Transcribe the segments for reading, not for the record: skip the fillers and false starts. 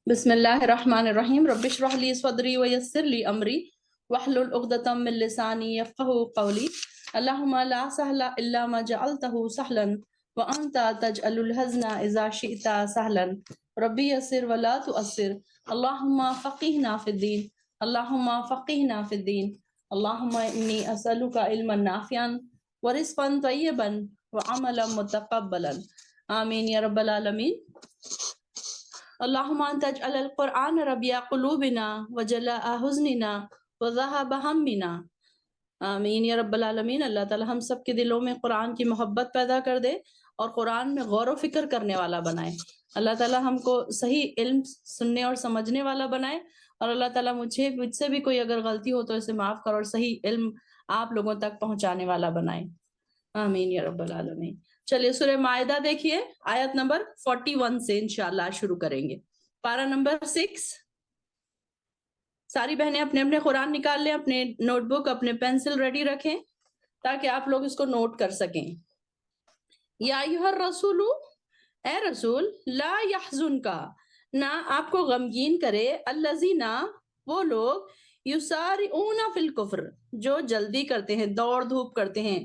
بسم اللہ الرحمن الرحیم رب اشرح لی صدری ویسر لی امری واحلل عقدۃ من لسانی یفقہوا قولی اللہم لا سہل الا ما جعلتہ سہلا وانت تجعل الحزن اذا شئت سہلا ربی یسر ولا تؤثر اللہم فقہنا فی الدین اللہم فقہنا فی الدین اللہم انی اسألک علما نافعا ورزقا طیبا وعملا متقبلا آمین یا رب العالمین۔ اللہم انت اجعل القرآن ربیع قلوبنا وجلاء حزننا وذہب ہمنا آمین یا رب العالمین۔ اللہ تعالی ہم سب کے دلوں میں قرآن کی محبت پیدا کر دے اور قرآن میں غور و فکر کرنے والا بنائے۔ اللہ تعالی ہم کو صحیح علم سننے اور سمجھنے والا بنائے، اور اللہ تعالی مجھ سے بھی کوئی اگر غلطی ہو تو اسے معاف کر اور صحیح علم آپ لوگوں تک پہنچانے والا بنائے، آمین یا رب العالمین۔ چلیے سورہ مائدہ دیکھیے، آیت نمبر 41 سے انشاءاللہ شروع کریں گے، پارہ نمبر 6۔ ساری بہنیں اپنے اپنے قرآن نکال لیں، اپنے نوٹ بک اپنے پینسل ریڈی رکھیں تاکہ آپ لوگ اس کو نوٹ کر سکیں۔ یا ایھا الرسول، اے رسول، لا یحزنک، نہ آپ کو غمگین کرے، الذین، وہ لوگ، یسارعون فی الکفر، جو جلدی کرتے ہیں، دوڑ دھوپ کرتے ہیں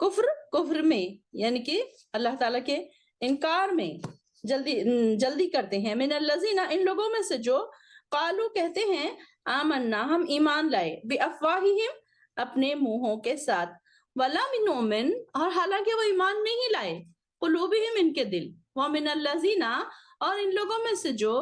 کفر میں، یعنی کہ اللہ تعالیٰ کے انکار میں جلدی کرتے ہیں، من الذین، ان لوگوں میں سے جو قالو کہتے ہیں، آمنا، ہم ایمان لائے، بافواہہم، اپنے منہوں کے ساتھ، ولم نؤمن، اور حالانکہ وہ ایمان نہیں لائے، قلوبہم، ان کے دل، ومن الذین، اور ان لوگوں میں سے جو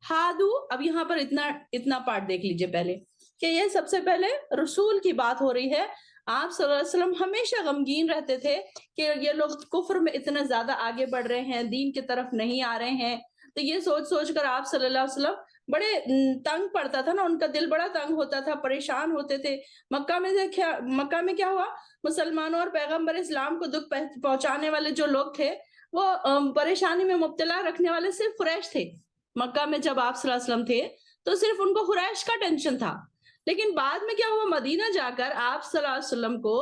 ہادو، اب یہاں پر اتنا پارٹ دیکھ لیجئے پہلے کہ یہ سب سے پہلے رسول کی بات ہو رہی ہے۔ آپ صلی اللہ علیہ وسلم ہمیشہ غمگین رہتے تھے کہ یہ لوگ کفر میں اتنا زیادہ آگے بڑھ رہے ہیں، دین کی طرف نہیں آ رہے ہیں، تو یہ سوچ کر آپ صلی اللہ علیہ وسلم بڑے تنگ پڑتا تھا نا، ان کا دل بڑا تنگ ہوتا تھا، پریشان ہوتے تھے۔ مکہ میں کیا ہوا، مسلمانوں اور پیغمبر اسلام کو دکھ پہنچانے والے جو لوگ تھے وہ پریشانی میں مبتلا رکھنے والے صرف قریش تھے۔ مکہ میں جب آپ صلی اللہ علیہ وسلم تھے تو صرف ان کو قریش کا ٹینشن تھا، لیکن بعد میں کیا ہوا، مدینہ جا کر آپ صلی اللہ علیہ وسلم کو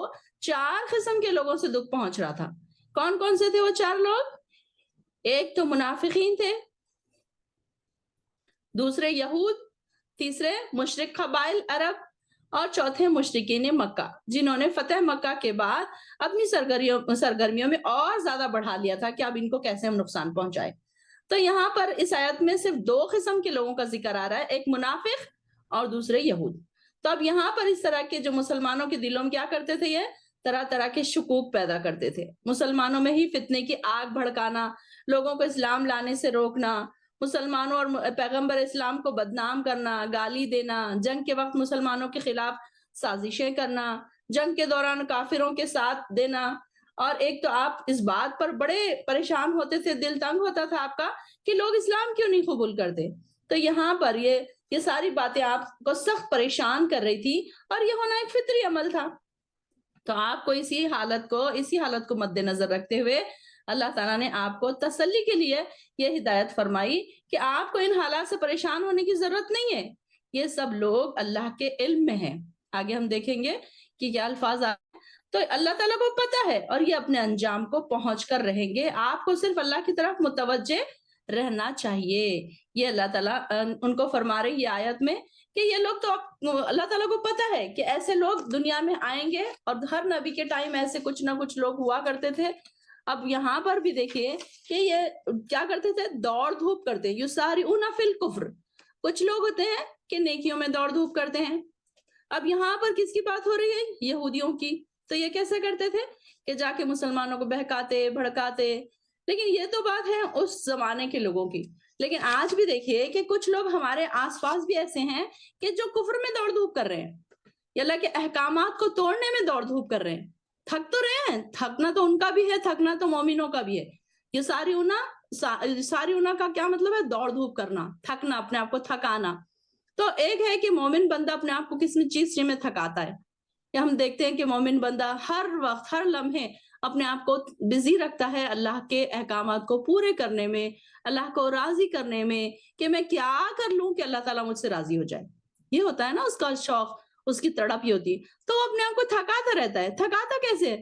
4 قسم کے لوگوں سے دکھ پہنچ رہا تھا۔ کون کون سے تھے وہ 4 لوگ؟ ایک تو منافقین تھے، دوسرے یہود، تیسرے مشرک قبائل عرب، اور چوتھے مشرکین مکہ، جنہوں نے فتح مکہ کے بعد اپنی سرگرمیوں میں اور زیادہ بڑھا لیا تھا کہ اب ان کو کیسے ہم نقصان پہنچائے۔ تو یہاں پر اس آیت میں صرف 2 قسم کے لوگوں کا ذکر آ رہا ہے، ایک منافق اور دوسرے یہود۔ تو اب یہاں پر اس طرح کے جو مسلمانوں کے دلوں میں کیا کرتے تھے، یہ طرح طرح کے شکوک پیدا کرتے تھے، مسلمانوں میں ہی فتنے کی آگ بھڑکانا، لوگوں کو اسلام لانے سے روکنا، مسلمانوں اور پیغمبر اسلام کو بدنام کرنا، گالی دینا، جنگ کے وقت مسلمانوں کے خلاف سازشیں کرنا، جنگ کے دوران کافروں کے ساتھ دینا۔ اور ایک تو آپ اس بات پر بڑے پریشان ہوتے تھے، دل تنگ ہوتا تھا آپ کا کہ لوگ اسلام کیوں نہیں قبول کرتے۔ تو یہاں پر یہ ساری باتیں آپ کو سخت پریشان کر رہی تھی، اور یہ ہونا ایک فطری عمل تھا۔ تو آپ کو اسی حالت کو مد نظر رکھتے ہوئے اللہ تعالیٰ نے آپ کو تسلی کے لیے یہ ہدایت فرمائی کہ آپ کو ان حالات سے پریشان ہونے کی ضرورت نہیں ہے، یہ سب لوگ اللہ کے علم میں ہیں۔ آگے ہم دیکھیں گے کہ کیا الفاظ تو اللہ تعالیٰ کو پتہ ہے، اور یہ اپنے انجام کو پہنچ کر رہیں گے، آپ کو صرف اللہ کی طرف متوجہ رہنا چاہیے۔ یہ اللہ تعالیٰ ان کو فرما رہی ہے آیت میں کہ یہ لوگ تو اللہ تعالیٰ کو پتہ ہے کہ ایسے لوگ دنیا میں آئیں گے، اور ہر نبی کے ٹائم ایسے کچھ نہ کچھ لوگ ہوا کرتے تھے۔ اب یہاں پر بھی دیکھیے کہ یہ کیا کرتے تھے، دوڑ دھوپ کرتے، یسارعون فی الکفر۔ کچھ لوگ ہوتے ہیں کہ نیکیوں میں دوڑ دھوپ کرتے ہیں۔ اب یہاں پر کس کی بات ہو رہی ہے، یہودیوں کی۔ تو یہ کیسے کرتے تھے کہ جا کے مسلمانوں کو بہکاتے بھڑکاتے، لیکن یہ تو بات ہے اس زمانے کے لوگوں کی۔ لیکن آج بھی دیکھیے کہ کچھ لوگ ہمارے آس پاس بھی ایسے ہیں کہ جو کفر میں دوڑ دھوپ کر رہے ہیں، یا اللہ کے احکامات کو توڑنے میں دوڑ دھوپ کر رہے ہیں۔ تھک تو رہے ہیں، تھکنا تو ان کا بھی ہے، تھکنا تو مومنوں کا بھی ہے۔ یہ ساری اونا کا کیا مطلب ہے، دوڑ دھوپ کرنا، تھکنا، اپنے آپ کو تھکانا۔ تو ایک ہے کہ مومن بندہ اپنے آپ کو کسی چیز میں تھکاتا ہے، یا ہم دیکھتے ہیں کہ مومن بندہ ہر وقت ہر لمحے اپنے آپ کو بزی رکھتا ہے اللہ کے احکامات کو پورے کرنے میں، اللہ کو راضی کرنے میں، کہ میں کیا کر لوں کہ اللہ تعالیٰ مجھ سے راضی ہو جائے۔ یہ ہوتا ہے نا اس کا شوق، اس کی تڑپ یہ ہوتی ہے۔ تو وہ اپنے آپ کو تھکاتا رہتا ہے۔ تھکاتا کیسے ہے؟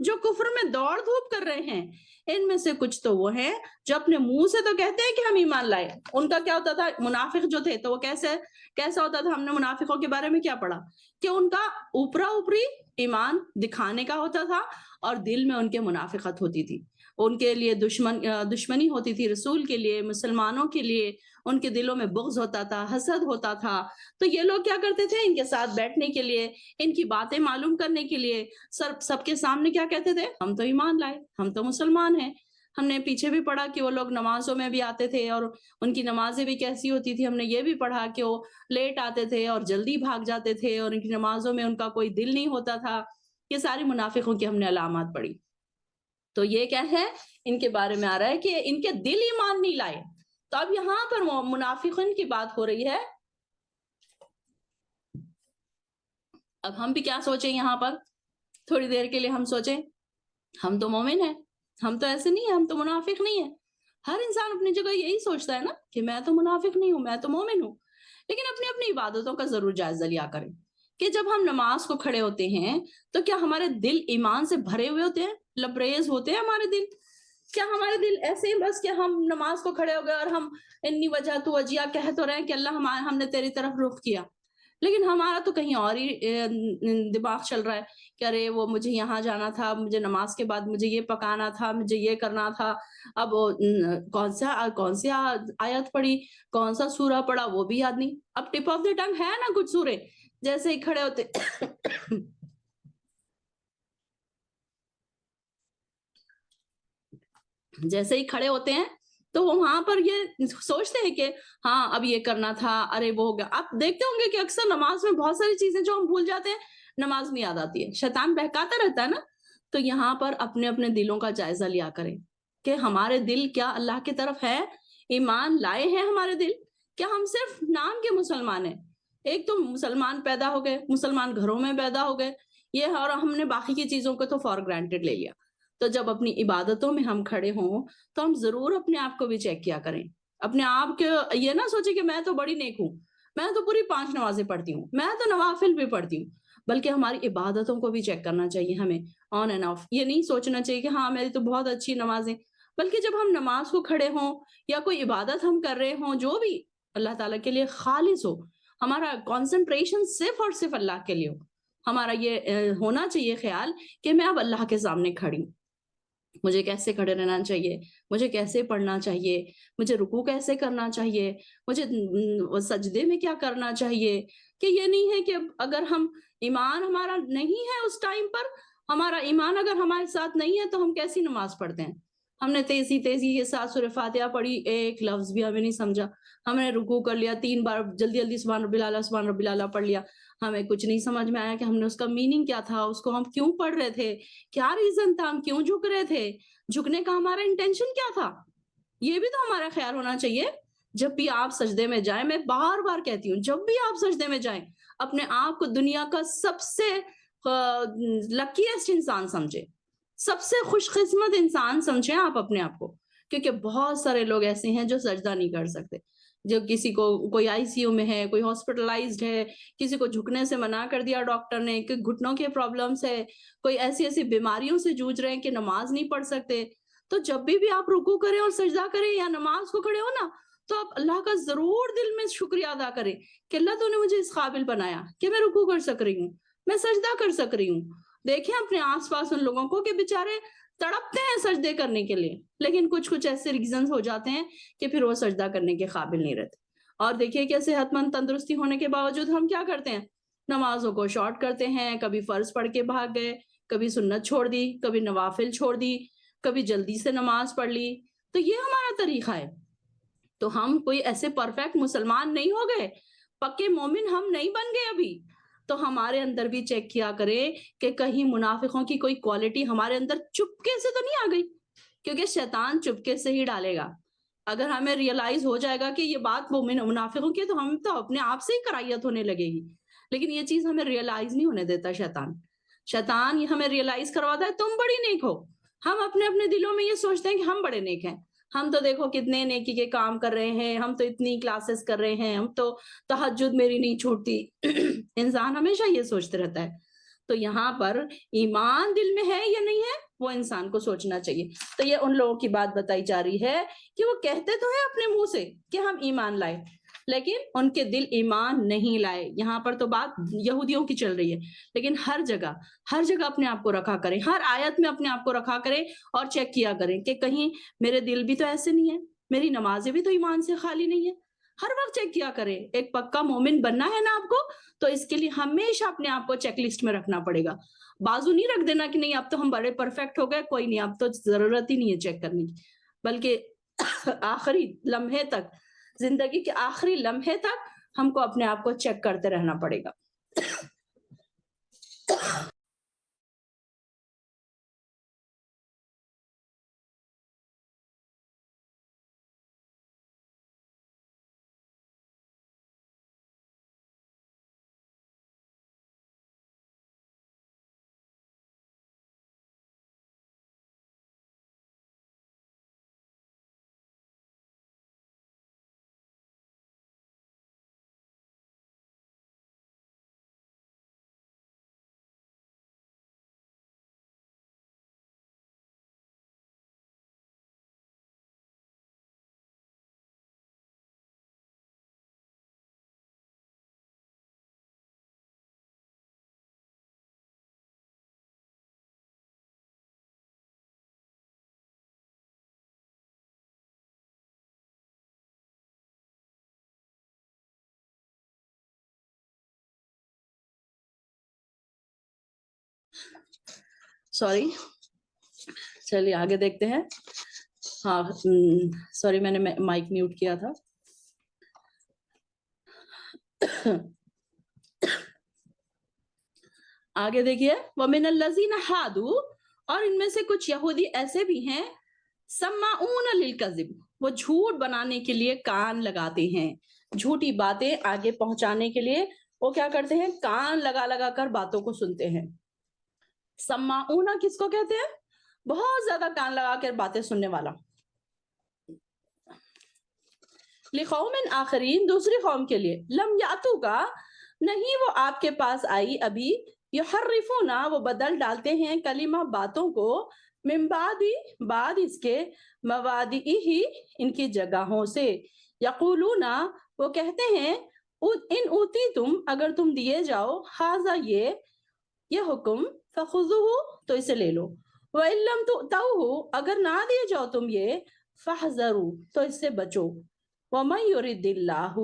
جو کفر میں دوڑ دھوپ کر رہے ہیں، ان میں سے کچھ تو وہ ہیں جو اپنے منہ سے تو کہتے ہیں کہ ہم ایمان لائے. ان کا کیا ہوتا تھا؟ منافق جو تھے تو وہ کیسا ہوتا تھا؟ ہم نے منافقوں کے بارے میں کیا پڑھا کہ ان کا اوپری ایمان دکھانے کا ہوتا تھا اور دل میں ان کے منافقت ہوتی تھی. ان کے لیے دشمنی ہوتی تھی رسول کے لیے، مسلمانوں کے لیے. ان کے دلوں میں بغض ہوتا تھا، حسد ہوتا تھا. تو یہ لوگ کیا کرتے تھے؟ ان کے ساتھ بیٹھنے کے لیے، ان کی باتیں معلوم کرنے کے لیے سب کے سامنے کیا کہتے تھے؟ ہم تو ایمان لائے، ہم تو مسلمان ہیں. ہم نے پیچھے بھی پڑھا کہ وہ لوگ نمازوں میں بھی آتے تھے اور ان کی نمازیں بھی کیسی ہوتی تھی. ہم نے یہ بھی پڑھا کہ وہ لیٹ آتے تھے اور جلدی بھاگ جاتے تھے اور ان کی نمازوں میں ان کا کوئی دل نہیں ہوتا تھا. یہ ساری منافقوں کی ہم نے علامات پڑھی. تو یہ کیا ہے؟ ان کے بارے میں آ رہا ہے کہ ان کے دل ایمان نہیں لائے. تو اب یہاں پر منافقین کی بات ہو رہی ہے. اب ہم بھی کیا سوچیں یہاں پر؟ تھوڑی دیر کے لیے ہم سوچیں ہم تو مومن ہیں، ہم تو ایسے نہیں ہیں، ہم تو منافق نہیں ہیں. ہر انسان اپنی جگہ یہی سوچتا ہے نا کہ میں تو منافق نہیں ہوں، میں تو مومن ہوں. لیکن اپنی اپنی عبادتوں کا ضرور جائزہ لیا کریں کہ جب ہم نماز کو کھڑے ہوتے ہیں تو کیا ہمارے دل ایمان سے بھرے ہوئے ہوتے ہیں؟ لبریز ہوتے ہیں ہمارے دل؟ کیا ہمارے دل ایسے ہی بس کہ ہم نماز کو کھڑے ہو گئے اور ہم انی وجہ تو وجیہ کہہ تو رہے ہیں کہ اللہ ہم نے تیری طرف رخ کیا، لیکن ہمارا تو کہیں اور ہی دماغ چل رہا ہے کہ ارے وہ مجھے یہاں جانا تھا، مجھے نماز کے بعد مجھے یہ پکانا تھا، مجھے یہ کرنا تھا. اب کون سی آیت پڑھی، کون سا سورہ پڑھا وہ بھی یاد نہیں. اب ٹپ آف دی ٹنگ ہے نا کچھ سورے، جیسے ہی کھڑے ہوتے جیسے ہی کھڑے ہوتے ہیں تو وہ وہاں پر یہ سوچتے ہیں کہ ہاں اب یہ کرنا تھا، ارے وہ ہو گیا. آپ دیکھتے ہوں گے کہ اکثر نماز میں بہت ساری چیزیں جو ہم بھول جاتے ہیں، نماز میں یاد آتی ہے. شیطان بہکاتا رہتا ہے نا. تو یہاں پر اپنے اپنے دلوں کا جائزہ لیا کریں کہ ہمارے دل کیا اللہ کی طرف ہے؟ ایمان لائے ہیں ہمارے دل؟ کیا ہم صرف نام کے مسلمان ہیں؟ ایک تو مسلمان پیدا ہو گئے، مسلمان گھروں میں پیدا ہو گئے یہ، اور ہم نے باقی کی چیزوں کو تو فار گرانٹیڈ لے لیا. تو جب اپنی عبادتوں میں ہم کھڑے ہوں تو ہم ضرور اپنے آپ کو بھی چیک کیا کریں. اپنے آپ کے یہ نہ سوچیں کہ میں تو بڑی نیک ہوں، میں تو پوری 5 نمازیں پڑھتی ہوں، میں تو نوافل بھی پڑھتی ہوں. بلکہ ہماری عبادتوں کو بھی چیک کرنا چاہیے ہمیں آن اینڈ آف. یہ نہیں سوچنا چاہیے کہ ہاں میری تو بہت اچھی نمازیں. بلکہ جب ہم نماز کو کھڑے ہوں یا کوئی عبادت ہم کر رہے ہوں جو بھی اللہ تعالیٰ کے لیے خالص ہو، ہمارا کانسنٹریشن صرف اور صرف اللہ کے لیے ہو. ہمارا یہ ہونا چاہیے خیال کہ میں اب اللہ کے سامنے کھڑی ہوں، مجھے کیسے کھڑے رہنا چاہیے، مجھے کیسے پڑھنا چاہیے، مجھے رکوع کیسے کرنا چاہیے، مجھے سجدے میں کیا کرنا چاہیے. کہ یہ نہیں ہے کہ اگر ہم ایمان ہمارا نہیں ہے اس ٹائم پر، ہمارا ایمان اگر ہمارے ساتھ نہیں ہے تو ہم کیسی نماز پڑھتے ہیں. ہم نے تیزی کے ساتھ سورہ فاتحہ پڑھی، ایک لفظ بھی ہمیں نہیں سمجھا. ہم نے رکوع کر لیا 3 بار، جلدی جلدی سبحان ربی الاعلیٰ سبحان ربی الاعلیٰ پڑھ لیا. ہمیں کچھ نہیں سمجھ میں آیا کہ ہم نے اس کا میننگ کیا تھا، اس کو ہم کیوں پڑھ رہے تھے، کیا ریزن تھا، ہم کیوں جھک رہے تھے، جھکنے کا ہمارا انٹینشن کیا تھا. یہ بھی تو ہمارا خیال ہونا چاہیے. جب بھی آپ سجدے میں جائیں، میں بار بار کہتی ہوں، جب بھی آپ سجدے میں جائیں اپنے آپ کو دنیا کا سب سے لکیسٹ انسان سمجھے، سب سے خوش قسمت انسان سمجھیں آپ اپنے آپ کو. کیونکہ بہت سارے لوگ ایسے ہیں جو سجدہ نہیں کر سکتے. جو کسی کو کوئی آئی سی یو میں ہے، کوئی ہاسپٹلائزڈ ہے، کسی کو جھکنے سے منع کر دیا ڈاکٹر نے، کہ گھٹنوں کے پرابلمس ہے، کوئی ایسی بیماریوں سے جوجھ رہے ہیں کہ نماز نہیں پڑھ سکتے. تو جب بھی آپ رکوع کریں اور سجدہ کریں یا نماز کو کھڑے ہو نا، تو آپ اللہ کا ضرور دل میں شکریہ ادا کریں کہ اللہ تو نے مجھے اس قابل بنایا کہ میں رکوع کر سک رہی ہوں، میں سجدہ کر سک رہی ہوں. دیکھیں اپنے آس پاس ان لوگوں کو کہ بیچارے تڑپتے ہیں سجدے کرنے کے لیے، لیکن کچھ ایسے ریزنز ہو جاتے ہیں کہ پھر وہ سجدہ کرنے کے قابل نہیں رہتے. اور دیکھیے کہ صحت مند تندرستی ہونے کے باوجود ہم کیا کرتے ہیں؟ نمازوں کو شارٹ کرتے ہیں. کبھی فرض پڑھ کے بھاگ گئے، کبھی سنت چھوڑ دی، کبھی نوافل چھوڑ دی، کبھی جلدی سے نماز پڑھ لی. تو یہ ہمارا طریقہ ہے. تو ہم کوئی ایسے پرفیکٹ مسلمان نہیں ہو گئے، پکے مومن ہم نہیں بن گئے ابھی. تو ہمارے اندر بھی چیک کیا کرے کہ کہیں منافقوں کی کوئی کوالٹی ہمارے اندر چپکے سے تو نہیں آ گئی. کیونکہ شیطان چپکے سے ہی ڈالے گا. اگر ہمیں ریئلائز ہو جائے گا کہ یہ بات منافقوں کی ہے تو ہم تو اپنے آپ سے ہی کرائیت ہونے لگے گی. لیکن یہ چیز ہمیں ریئلائز نہیں ہونے دیتا شیطان یہ ہمیں ریئلائز کرواتا ہے تم بڑی نیک ہو. ہم اپنے اپنے دلوں میں یہ سوچتے ہیں کہ ہم بڑے نیک ہیں، ہم تو دیکھو کتنے نیکی کے کام کر رہے ہیں، ہم تو اتنی کلاسز کر رہے ہیں، ہم تو تہجد میری نہیں چھوٹتی. انسان ہمیشہ یہ سوچتے رہتا ہے. تو یہاں پر ایمان دل میں ہے یا نہیں ہے وہ انسان کو سوچنا چاہیے. تو یہ ان لوگوں کی بات بتائی جا رہی ہے کہ وہ کہتے تو ہیں اپنے منہ سے کہ ہم ایمان لائے، لیکن ان کے دل ایمان نہیں لائے. یہاں پر تو بات یہودیوں کی چل رہی ہے، لیکن ہر جگہ اپنے آپ کو رکھا کریں، ہر آیت میں اپنے آپ کو رکھا کریں اور چیک کیا کریں کہ کہیں میرے دل بھی تو ایسے نہیں ہے، میری نمازیں بھی تو ایمان سے خالی نہیں ہے. ہر وقت چیک کیا کریں. ایک پکا مومن بننا ہے نا آپ کو، تو اس کے لیے ہمیشہ اپنے آپ کو چیک لسٹ میں رکھنا پڑے گا. بازو نہیں رکھ دینا کہ نہیں اب تو ہم بڑے پرفیکٹ ہو گئے، کوئی نہیں اب تو ضرورت ہی نہیں ہے چیک کرنے کی، بلکہ آخری لمحے تک، زندگی کے آخری لمحے تک ہم کو اپنے آپ کو چیک کرتے رہنا پڑے گا. سوری، چلیے آگے دیکھتے ہیں. ہاں سوری میں نے مائک میوٹ کیا تھا. آگے دیکھیے، وَمِنَ الَّذِينَ هَادُوا، اور ان میں سے کچھ یہودی ایسے بھی ہیں، سَمَّاعُونَ لِلْكَذِبِ، وہ جھوٹ بنانے کے لیے کان لگاتے ہیں، جھوٹی باتیں آگے پہنچانے کے لیے وہ کیا کرتے ہیں، کان لگا لگا کر باتوں کو سنتے ہیں. سماعون کس کو کہتے ہیں؟ بہت زیادہ کان لگا کر باتیں سننے والا. لقوم آخرین، دوسری قوم کے لیے، لم یاتو کا، نہیں وہ آپ کے پاس آئی ابھی، یحرفون، وہ بدل ڈالتے ہیں کلمہ باتوں کو، من بعد اس کے، موادعہ ان کی جگہوں سے، یقولون وہ کہتے ہیں، ان اوتی تم، اگر تم دیے جاؤ، ہاذا یہ حکم، فخذوہ تو اسے لے لو، وَإِن لَّمْ تُؤْتَوْهُ اگر نہ دیے جاؤ تم یہ، فاحذروا تو اس سے بچو، وَمَن يُرِدِ اللَّهُ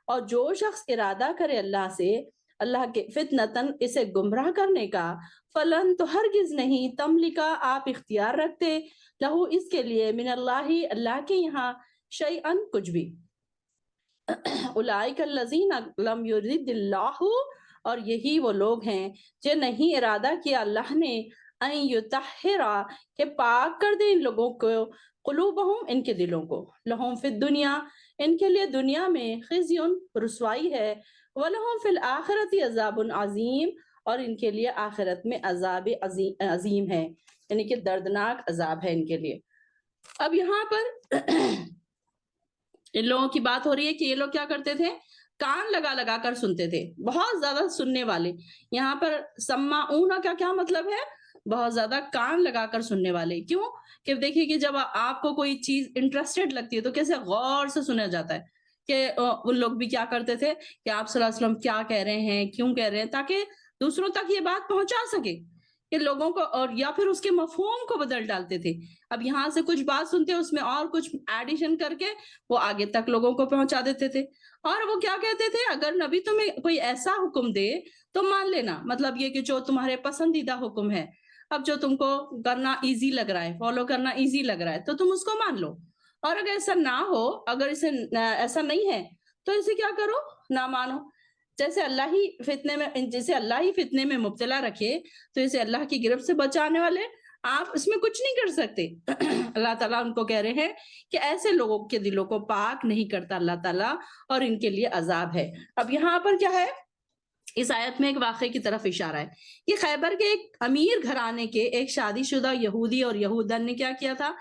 اور جو شخص ارادہ کرے اللہ سے، اللہ کے فتنتن اسے گمراہ کرنے کا، فلن تو ہرگز نہیں، تملکا آپ اختیار رکھتے، لہو اس کے لیے، من اللہ اللہ کے یہاں، شیئن کچھ بھی. اولئک الذین لم یرد اللہ، اور یہی وہ لوگ ہیں جو نہیں ارادہ کیا اللہ نے، ان یطہرا کہ پاک کر دے ان لوگوں کو، قلوبہم ان کے دلوں کو، لہم فی الدنیا ان کے لیے دنیا میں، خزی رسوائی ہے، ولہم فی الآخرۃ عذاب عظیم اور ان کے لیے آخرت میں عذاب عظیم ہے، یعنی کہ دردناک عذاب ہے ان کے لیے. اب یہاں پر ان لوگوں کی بات ہو رہی ہے کہ یہ لوگ کیا کرتے تھے، کان لگا لگا کر سنتے تھے، بہت زیادہ سننے والے. یہاں پر سماعون کا کیا مطلب ہے، بہت زیادہ کان لگا کر سننے والے. کیوں کہ دیکھیے کہ جب آپ کو کوئی چیز انٹرسٹڈ لگتی ہے تو کیسے غور سے سنا جاتا ہے، کہ ان لوگ بھی کیا کرتے تھے کہ آپ صلی اللہ علیہ وسلم کیا کہہ رہے ہیں، کیوں کہہ رہے ہیں، تاکہ دوسروں تک یہ بات پہنچا سکے کہ لوگوں کو، اور یا پھر اس کے مفہوم کو بدل ڈالتے تھے. اب یہاں سے کچھ بات سنتے اس میں اور کچھ ایڈیشن کر کے وہ آگے تک لوگوں کو پہنچا دیتے تھے. اور وہ کیا کہتے تھے، اگر نبی تمہیں کوئی ایسا حکم دے تو مان لینا، مطلب یہ کہ جو تمہارے پسندیدہ حکم ہے، اب جو تم کو کرنا ایزی لگ رہا ہے، فالو کرنا ایزی لگ رہا ہے، تو تم اس کو مان لو. اور اگر ایسا نہ ہو، اگر اسے ایسا نہیں ہے تو اسے کیا کرو، نہ مانو. جیسے اللہ ہی فتنے میں مبتلا رکھے تو اسے اللہ کی گرفت سے بچانے والے آپ اس میں کچھ نہیں کر سکتے. اللہ تعالیٰ ان کو کہہ رہے ہیں کہ ایسے لوگوں کے دلوں کو پاک نہیں کرتا اللہ تعالیٰ، اور ان کے لیے عذاب ہے. اب یہاں پر کیا ہے، اس آیت میں ایک واقعے کی طرف اشارہ ہے. یہ خیبر کے ایک امیر گھرانے کے ایک شادی شدہ یہودی اور یہودن نے کیا کیا تھا،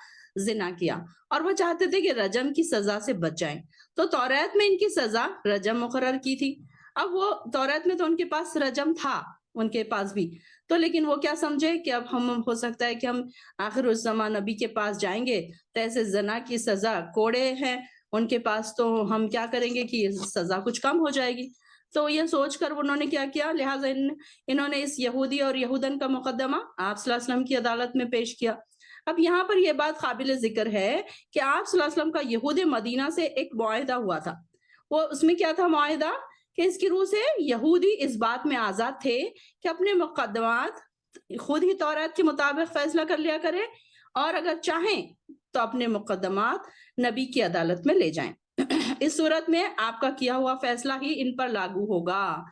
زنا کیا، اور وہ چاہتے تھے کہ رجم کی سزا سے بچ جائیں. تو توریت میں ان کی سزا رجم مقرر کی تھی. اب وہ توریت میں تو ان کے پاس رجم تھا، ان کے پاس بھی. تو لیکن وہ کیا سمجھے کہ اب ہم ہو سکتا ہے کہ ہم آخر الزمان نبی کے پاس جائیں گے تو ایسے زنا کی سزا کوڑے ہیں ان کے پاس، تو ہم کیا کریں گے کہ سزا کچھ کم ہو جائے گی. تو یہ سوچ کر انہوں نے کیا کیا، لہٰذا انہوں نے اس یہودی اور یہودن کا مقدمہ آپ صلی اللہ علیہ وسلم کی عدالت میں پیش کیا. اب یہاں پر یہ بات قابل ذکر ہے کہ آپ صلی اللہ علیہ وسلم کا یہود مدینہ سے ایک معاہدہ ہوا تھا. وہ اس میں کیا تھا معاہدہ کہ اس کی روح سے یہودی اس بات میں آزاد تھے کہ اپنے مقدمات خود ہی تورات کے مطابق فیصلہ کر لیا کرے، اور اگر چاہیں تو اپنے مقدمات نبی کی عدالت میں لے جائیں. اس صورت میں آپ کا کیا ہوا فیصلہ ہی ان پر لاگو ہوگا.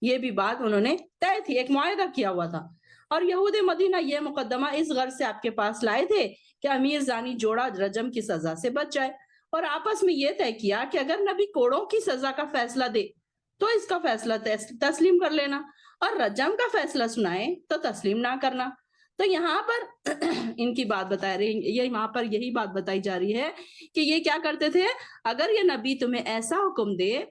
یہ بھی بات انہوں نے طے تھی، ایک معاہدہ کیا ہوا تھا. اور یہود مدینہ یہ مقدمہ اس غرض سے آپ کے پاس لائے تھے کہ امیر زانی جوڑا رجم کی سزا سے بچ جائے، اور آپس میں یہ طے کیا کہ اگر نبی کوڑوں کی سزا کا فیصلہ دے تو اس کا فیصلہ تسلیم کر لینا، اور رجم کا فیصلہ سنائے تو تسلیم نہ کرنا. تو یہاں پر ان کی بات بتا رہی، یہاں پر یہی بات بتائی جا رہی ہے کہ یہ کیا کرتے تھے، اگر یہ نبی تمہیں ایسا حکم دے،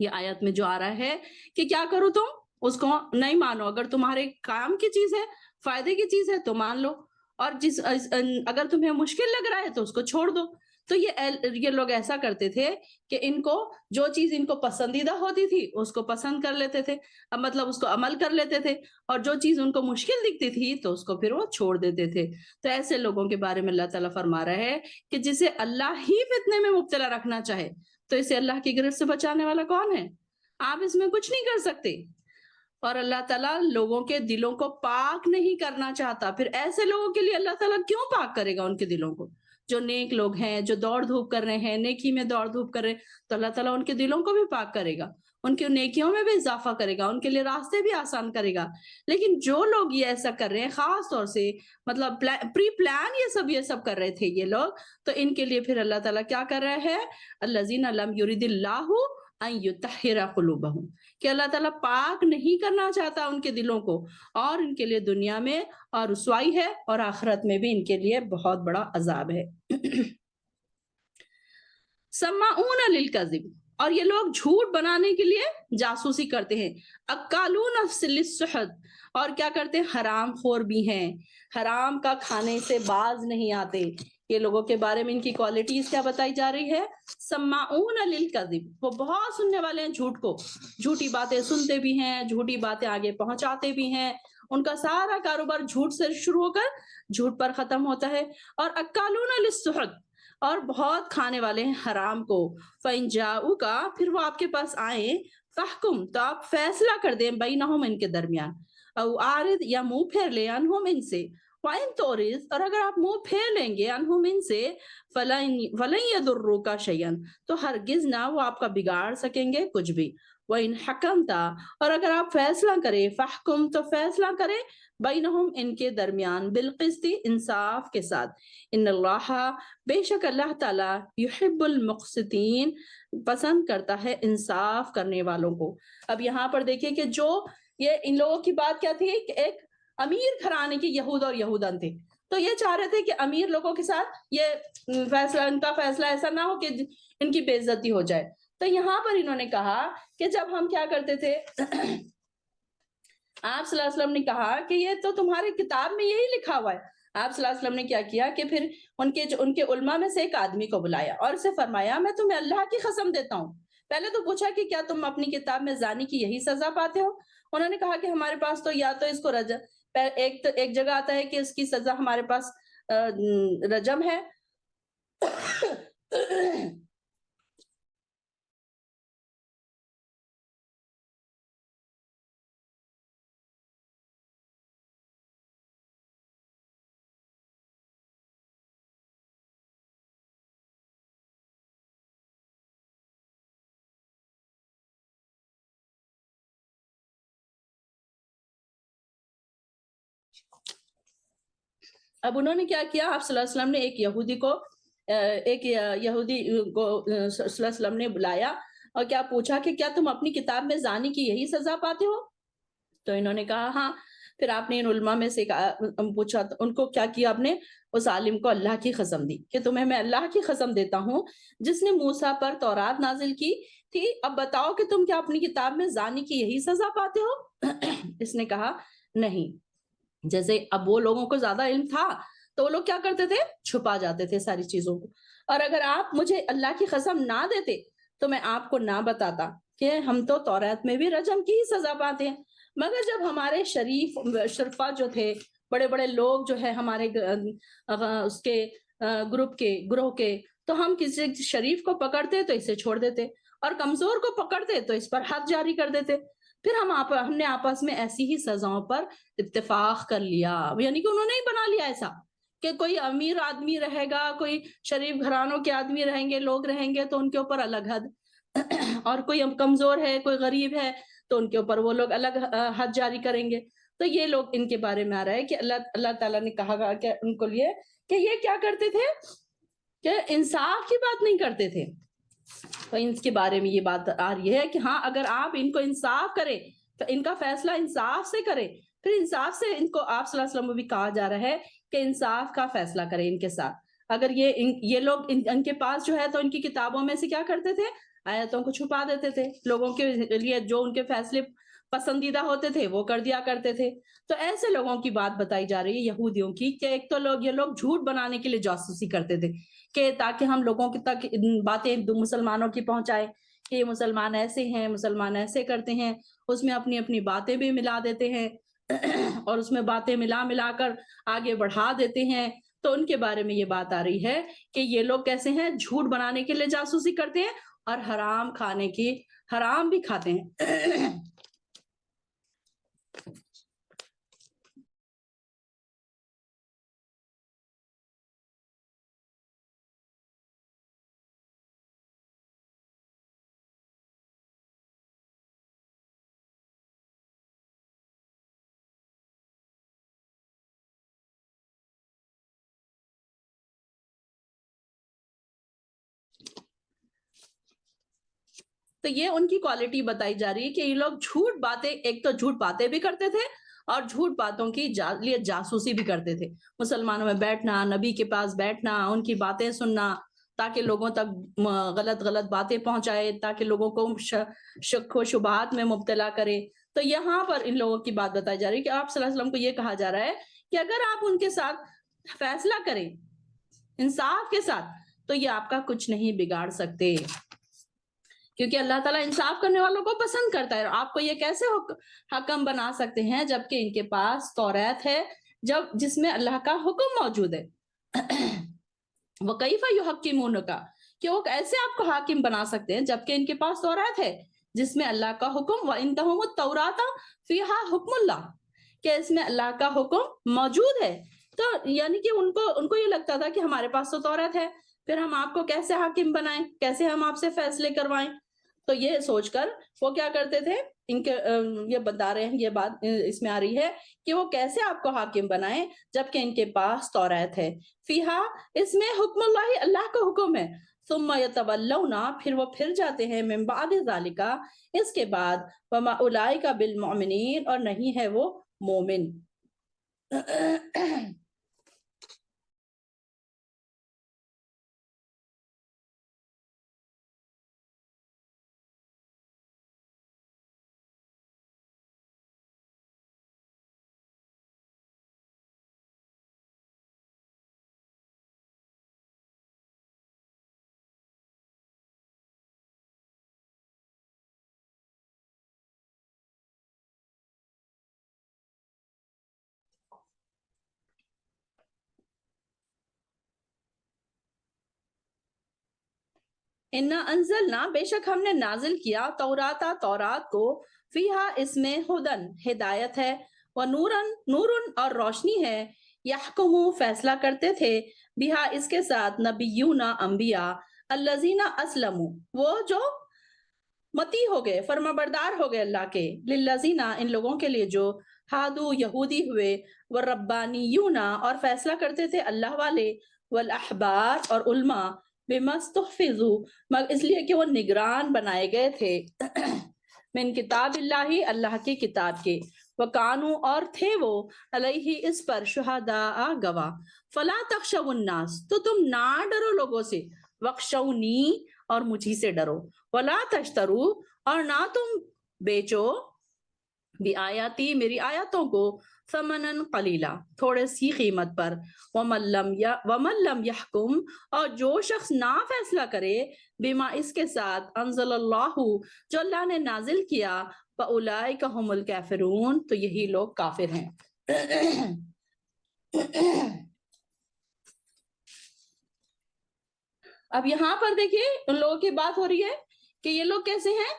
یہ آیت میں جو آ رہا ہے کہ کیا کرو تم اس کو نہیں مانو، اگر تمہارے کام کی چیز ہے، فائدے کی چیز ہے تو مان لو، اور اگر تمہیں مشکل لگ رہا ہے تو اس کو چھوڑ دو. تو یہ لوگ ایسا کرتے تھے کہ ان کو جو چیز ان کو پسندیدہ ہوتی تھی اس کو پسند کر لیتے تھے، مطلب اس کو عمل کر لیتے تھے، اور جو چیز ان کو مشکل دکھتی تھی تو اس کو پھر وہ چھوڑ دیتے تھے. تو ایسے لوگوں کے بارے میں اللہ تعالیٰ فرما رہا ہے کہ جسے اللہ ہی فتنے میں مبتلا رکھنا چاہے تو اسے اللہ کی گرفت سے بچانے والا کون ہے؟ آپ اس میں کچھ نہیں کر سکتے. اور اللہ تعالیٰ لوگوں کے دلوں کو پاک نہیں کرنا چاہتا. پھر ایسے لوگوں کے لیے اللہ تعالیٰ کیوں پاک کرے گا ان کے دلوں کو؟ جو نیک لوگ ہیں، جو دوڑ دھوپ کر رہے ہیں، نیکی میں دوڑ دھوپ کر رہے ہیں، تو اللہ تعالیٰ ان کے دلوں کو بھی پاک کرے گا، ان کی نیکیوں میں بھی اضافہ کرے گا، ان کے لیے راستے بھی آسان کرے گا. لیکن جو لوگ یہ ایسا کر رہے ہیں، خاص طور سے مطلب پری پلان یہ سب کر رہے تھے یہ لوگ، تو ان کے لیے پھر اللہ تعالیٰ کیا کر رہے ہیں، الذین لم یرد اللہ ان یطہر قلوبہم، کہ اللہ تعالیٰ پاک نہیں کرنا چاہتا ان کے دلوں کو، اور ان کے لیے دنیا میں اور رسوائی ہے، اور آخرت میں بھی ان کے لیے بہت بڑا عذاب ہے. سماعون للکذب، اور یہ لوگ جھوٹ بنانے کے لیے جاسوسی کرتے ہیں. اکالون للسحت، اور کیا کرتے ہیں، حرام خور بھی ہیں، حرام کا کھانے سے باز نہیں آتے. یہ لوگوں کے بارے میں ان کی کوالٹیز کیا بتائی جا رہی ہے، سماعون للکذب، وہ بہت سننے والے ہیں جھوٹ کو، جھوٹی باتیں سنتے بھی ہیں، جھوٹی باتیں آگے پہنچاتے بھی ہیں. ان کا سارا کاروبار جھوٹ سے شروع ہو کر جھوٹ پر ختم ہوتا ہے. اور اکالون للسحت، اور بہت کھانے والے ہیں حرام کو. فَإِن جَاءُوكَ، پھر وہ آپ کے پاس آئیں، فَحْكُم، تو آپ فیصلہ کر دیں، بینہم، ان کے درمیان، او عارض، یا منہ پھیر لیں، عنہم، ان سے، وَإِن تُعْرِضْ، اور اگر آپ منہ پھیر لیں گے عنہم، ان سے، فَلَن يَضُرُّوكَ شَيْئًا، تو ہرگز نہ وہ آپ کا بگاڑ سکیں گے کچھ بھی. وَإِن حَكَمْتَ، اور اگر آپ فیصلہ کریں، فَحْكُم، تو فیصلہ کریں، بینہم، ان کے درمیان، بالقسط، انصاف کے ساتھ. ان اللہ، بے شک اللہ تعالیٰ، یحب المقسطین، پسند کرتا ہے انصاف کرنے والوں کو. اب یہاں پر دیکھیں کہ جو یہ ان لوگوں کی بات کیا تھی کہ ایک امیر گھرانے کے یہود اور یہودن تھے، تو یہ چاہ رہے تھے کہ امیر لوگوں کے ساتھ یہ فیصلہ، ان کا فیصلہ ایسا نہ ہو کہ ان کی بے عزتی ہو جائے. تو یہاں پر انہوں نے کہا کہ جب ہم کیا کرتے تھے، آپ صلی اللہ علیہ وسلم نے کہا کہ یہ تو تمہاری کتاب میں یہی لکھا ہوا ہے. آپ صلی اللہ علیہ وسلم نے کیا کیا کہ پھر ان کے علماء میں سے ایک آدمی کو بلایا اور اسے فرمایا، میں تمہیں اللہ کی قسم دیتا ہوں. پہلے تو پوچھا کہ کیا تم اپنی کتاب میں زانی کی یہی سزا پاتے ہو؟ انہوں نے کہا کہ ہمارے پاس تو یا تو اس کو ایک جگہ آتا ہے کہ اس کی سزا ہمارے پاس رجم ہے، اب انہوں نے کیا کیا، آپ صلی اللہ علیہ وسلم نے ایک یہودی کو صلی اللہ علیہ وسلم نے بلایا اور کیا پوچھا کہ کیا تم اپنی کتاب میں زانی کی یہی سزا پاتے ہو؟ تو انہوں نے کہا ہاں. پھر آپ نے ان علماء میں سے پوچھا، ان کو کیا کیا، آپ نے اس عالم کو اللہ کی قسم دی کہ تمہیں میں اللہ کی قسم دیتا ہوں جس نے موسیٰ پر تورات نازل کی تھی، اب بتاؤ کہ تم کیا اپنی کتاب میں زانی کی یہی سزا پاتے ہو؟ اس نے کہا نہیں. جیسے اب وہ لوگوں کو زیادہ علم تھا تو وہ لوگ کیا کرتے تھے, چھپا جاتے تھے ساری چیزوں کو. اور اگر آپ مجھے اللہ کی قسم نہ دیتے تو میں آپ کو نہ بتاتا کہ ہم تو تورات میں بھی رجم کی ہی سزا پاتے ہیں. مگر جب ہمارے شرفا جو تھے, بڑے بڑے لوگ جو ہے ہمارے اس کے گروہ کے, تو ہم کسی شریف کو پکڑتے تو اسے چھوڑ دیتے, اور کمزور کو پکڑتے تو اس پر حد جاری کر دیتے. پھر ہم نے آپس میں ایسی ہی سزاؤں پر اتفاق کر لیا. یعنی کہ انہوں نے ہی بنا لیا ایسا کہ کوئی امیر آدمی رہے گا, کوئی شریف گھرانوں کے آدمی رہیں گے, لوگ رہیں گے تو ان کے اوپر الگ حد, اور کوئی کمزور ہے, کوئی غریب ہے تو ان کے اوپر وہ لوگ الگ حد جاری کریں گے. تو یہ لوگ ان کے بارے میں آ رہا ہے کہ اللہ تعالیٰ نے کہا کہ ان کو لیے کہ یہ کیا کرتے تھے کہ انصاف کی بات نہیں کرتے تھے. تو ان کے بارے میں یہ بات آ رہی ہے کہ ہاں اگر آپ ان کو انصاف کریں تو ان کا فیصلہ انصاف سے کریں. پھر انصاف سے ان کو آپ صلی اللہ علیہ وسلم بھی کہا جا رہا ہے کہ انصاف کا فیصلہ کریں ان کے ساتھ. اگر یہ لوگ ان کے پاس جو ہے تو ان کی کتابوں میں سے کیا کرتے تھے, آیتوں کو چھپا دیتے تھے, لوگوں کے لیے جو ان کے فیصلے پسندیدہ ہوتے تھے وہ کر دیا کرتے تھے. تو ایسے لوگوں کی بات بتائی جا رہی ہے یہودیوں کی کہ ایک تو یہ لوگ جھوٹ بنانے کے لیے جاسوسی کرتے تھے کہ تاکہ ہم لوگوں کی تک باتیں مسلمانوں کی پہنچائے کہ یہ مسلمان ایسے ہیں, مسلمان ایسے کرتے ہیں. اس میں اپنی اپنی باتیں بھی ملا دیتے ہیں اور اس میں باتیں ملا کر آگے بڑھا دیتے ہیں. تو ان کے بارے میں یہ بات آ رہی ہے کہ یہ لوگ کیسے ہیں, جھوٹ بنانے کے لیے جاسوسی کرتے ہیں اور حرام بھی کھاتے ہیں. تو یہ ان کی کوالٹی بتائی جا رہی ہے کہ یہ لوگ جھوٹ باتیں, ایک تو جھوٹ باتیں بھی کرتے تھے اور جھوٹ باتوں کی لیے جاسوسی بھی کرتے تھے. مسلمانوں میں بیٹھنا, نبی کے پاس بیٹھنا, ان کی باتیں سننا تاکہ لوگوں تک غلط باتیں پہنچائے, تاکہ لوگوں کو شک و شبہات میں مبتلا کرے. تو یہاں پر ان لوگوں کی بات بتائی جا رہی ہے کہ آپ صلی اللہ علیہ وسلم کو یہ کہا جا رہا ہے کہ اگر آپ ان کے ساتھ فیصلہ کریں انصاف کے ساتھ تو یہ آپ کا کچھ نہیں بگاڑ سکتے, کیونکہ اللہ تعالیٰ انصاف کرنے والوں کو پسند کرتا ہے. آپ کو یہ کیسے حکم بنا سکتے ہیں جبکہ ان کے پاس تورات ہے جس میں اللہ کا حکم موجود ہے. وَكَيْفَ يُحَكِّمُونَكَ کہ وہ ایسے آپ کو حاکم بنا سکتے ہیں جبکہ ان کے پاس تورات ہے جس میں اللہ کا حکم, وَإِنْدَهُمُ التَّوْرَاةَ فِيهَا حُكْمُ اللَّهِ کہ اس میں اللہ کا حکم موجود ہے. تو یعنی کہ ان کو یہ لگتا تھا کہ ہمارے پاس تو تورات ہے, پھر ہم آپ کو کیسے حاکم بنائیں, کیسے ہم آپ سے فیصلے کروائیں. تو یہ سوچ کر وہ کیا کرتے تھے, ان کے یہ بتا رہے ہیں, یہ بات اس میں آ رہی ہے کہ وہ کیسے آپ کو حاکم بنائیں جبکہ ان کے پاس تورات ہے. فیہا اس میں حکم اللہ, اللہ کا حکم ہے. ثم یتولون پھر وہ پھر جاتے ہیں, من بعد ذالک اس کے بعد, وما اولئک بالمؤمنین اور نہیں ہے وہ مومن. انا انزلنا بے شک ہم نے نازل کیا تورات کو, فیہا اس میں ہدن ہدایت ہے, نورن اور روشنی ہے, یحکمو فیصلہ کرتے تھے, بہا اس کے ساتھ, نبیون انبیاء, الذین اسلموا وہ جو متی ہو گئے, فرما بردار ہو گئے اللہ کے, للذین ان لوگوں کے لیے جو, ہادو یہودی ہوئے, والربانیون اور فیصلہ کرتے تھے اللہ والے, والاحبار اور علماء, بما استحفظوا اس لیے کہ وہ نگران بنائے گئے تھے, من کتاب اللہ کی کتاب کے, وکانو اور تھے وہ, علیہ اس پر, شہداء گواہ, فلا تخشوا الناس تو تم نہ ڈرو لوگوں سے, وخشونی اور مجھی سے ڈرو, ولا تشترو اور نہ تم بیچو, بھی آیاتی میری آیاتوں کو ثمنن قلیلا تھوڑے سی قیمت پر ومن لم یحکم اور جو شخص نہ فیصلہ کرے بما اس کے ساتھ انزل اللہ جو اللہ نے نازل کیا فاولئک هم الکافرون تو یہی لوگ کافر ہیں۔ اب یہاں پر دیکھیے ان لوگوں کی بات ہو رہی ہے کہ یہ لوگ کیسے ہیں۔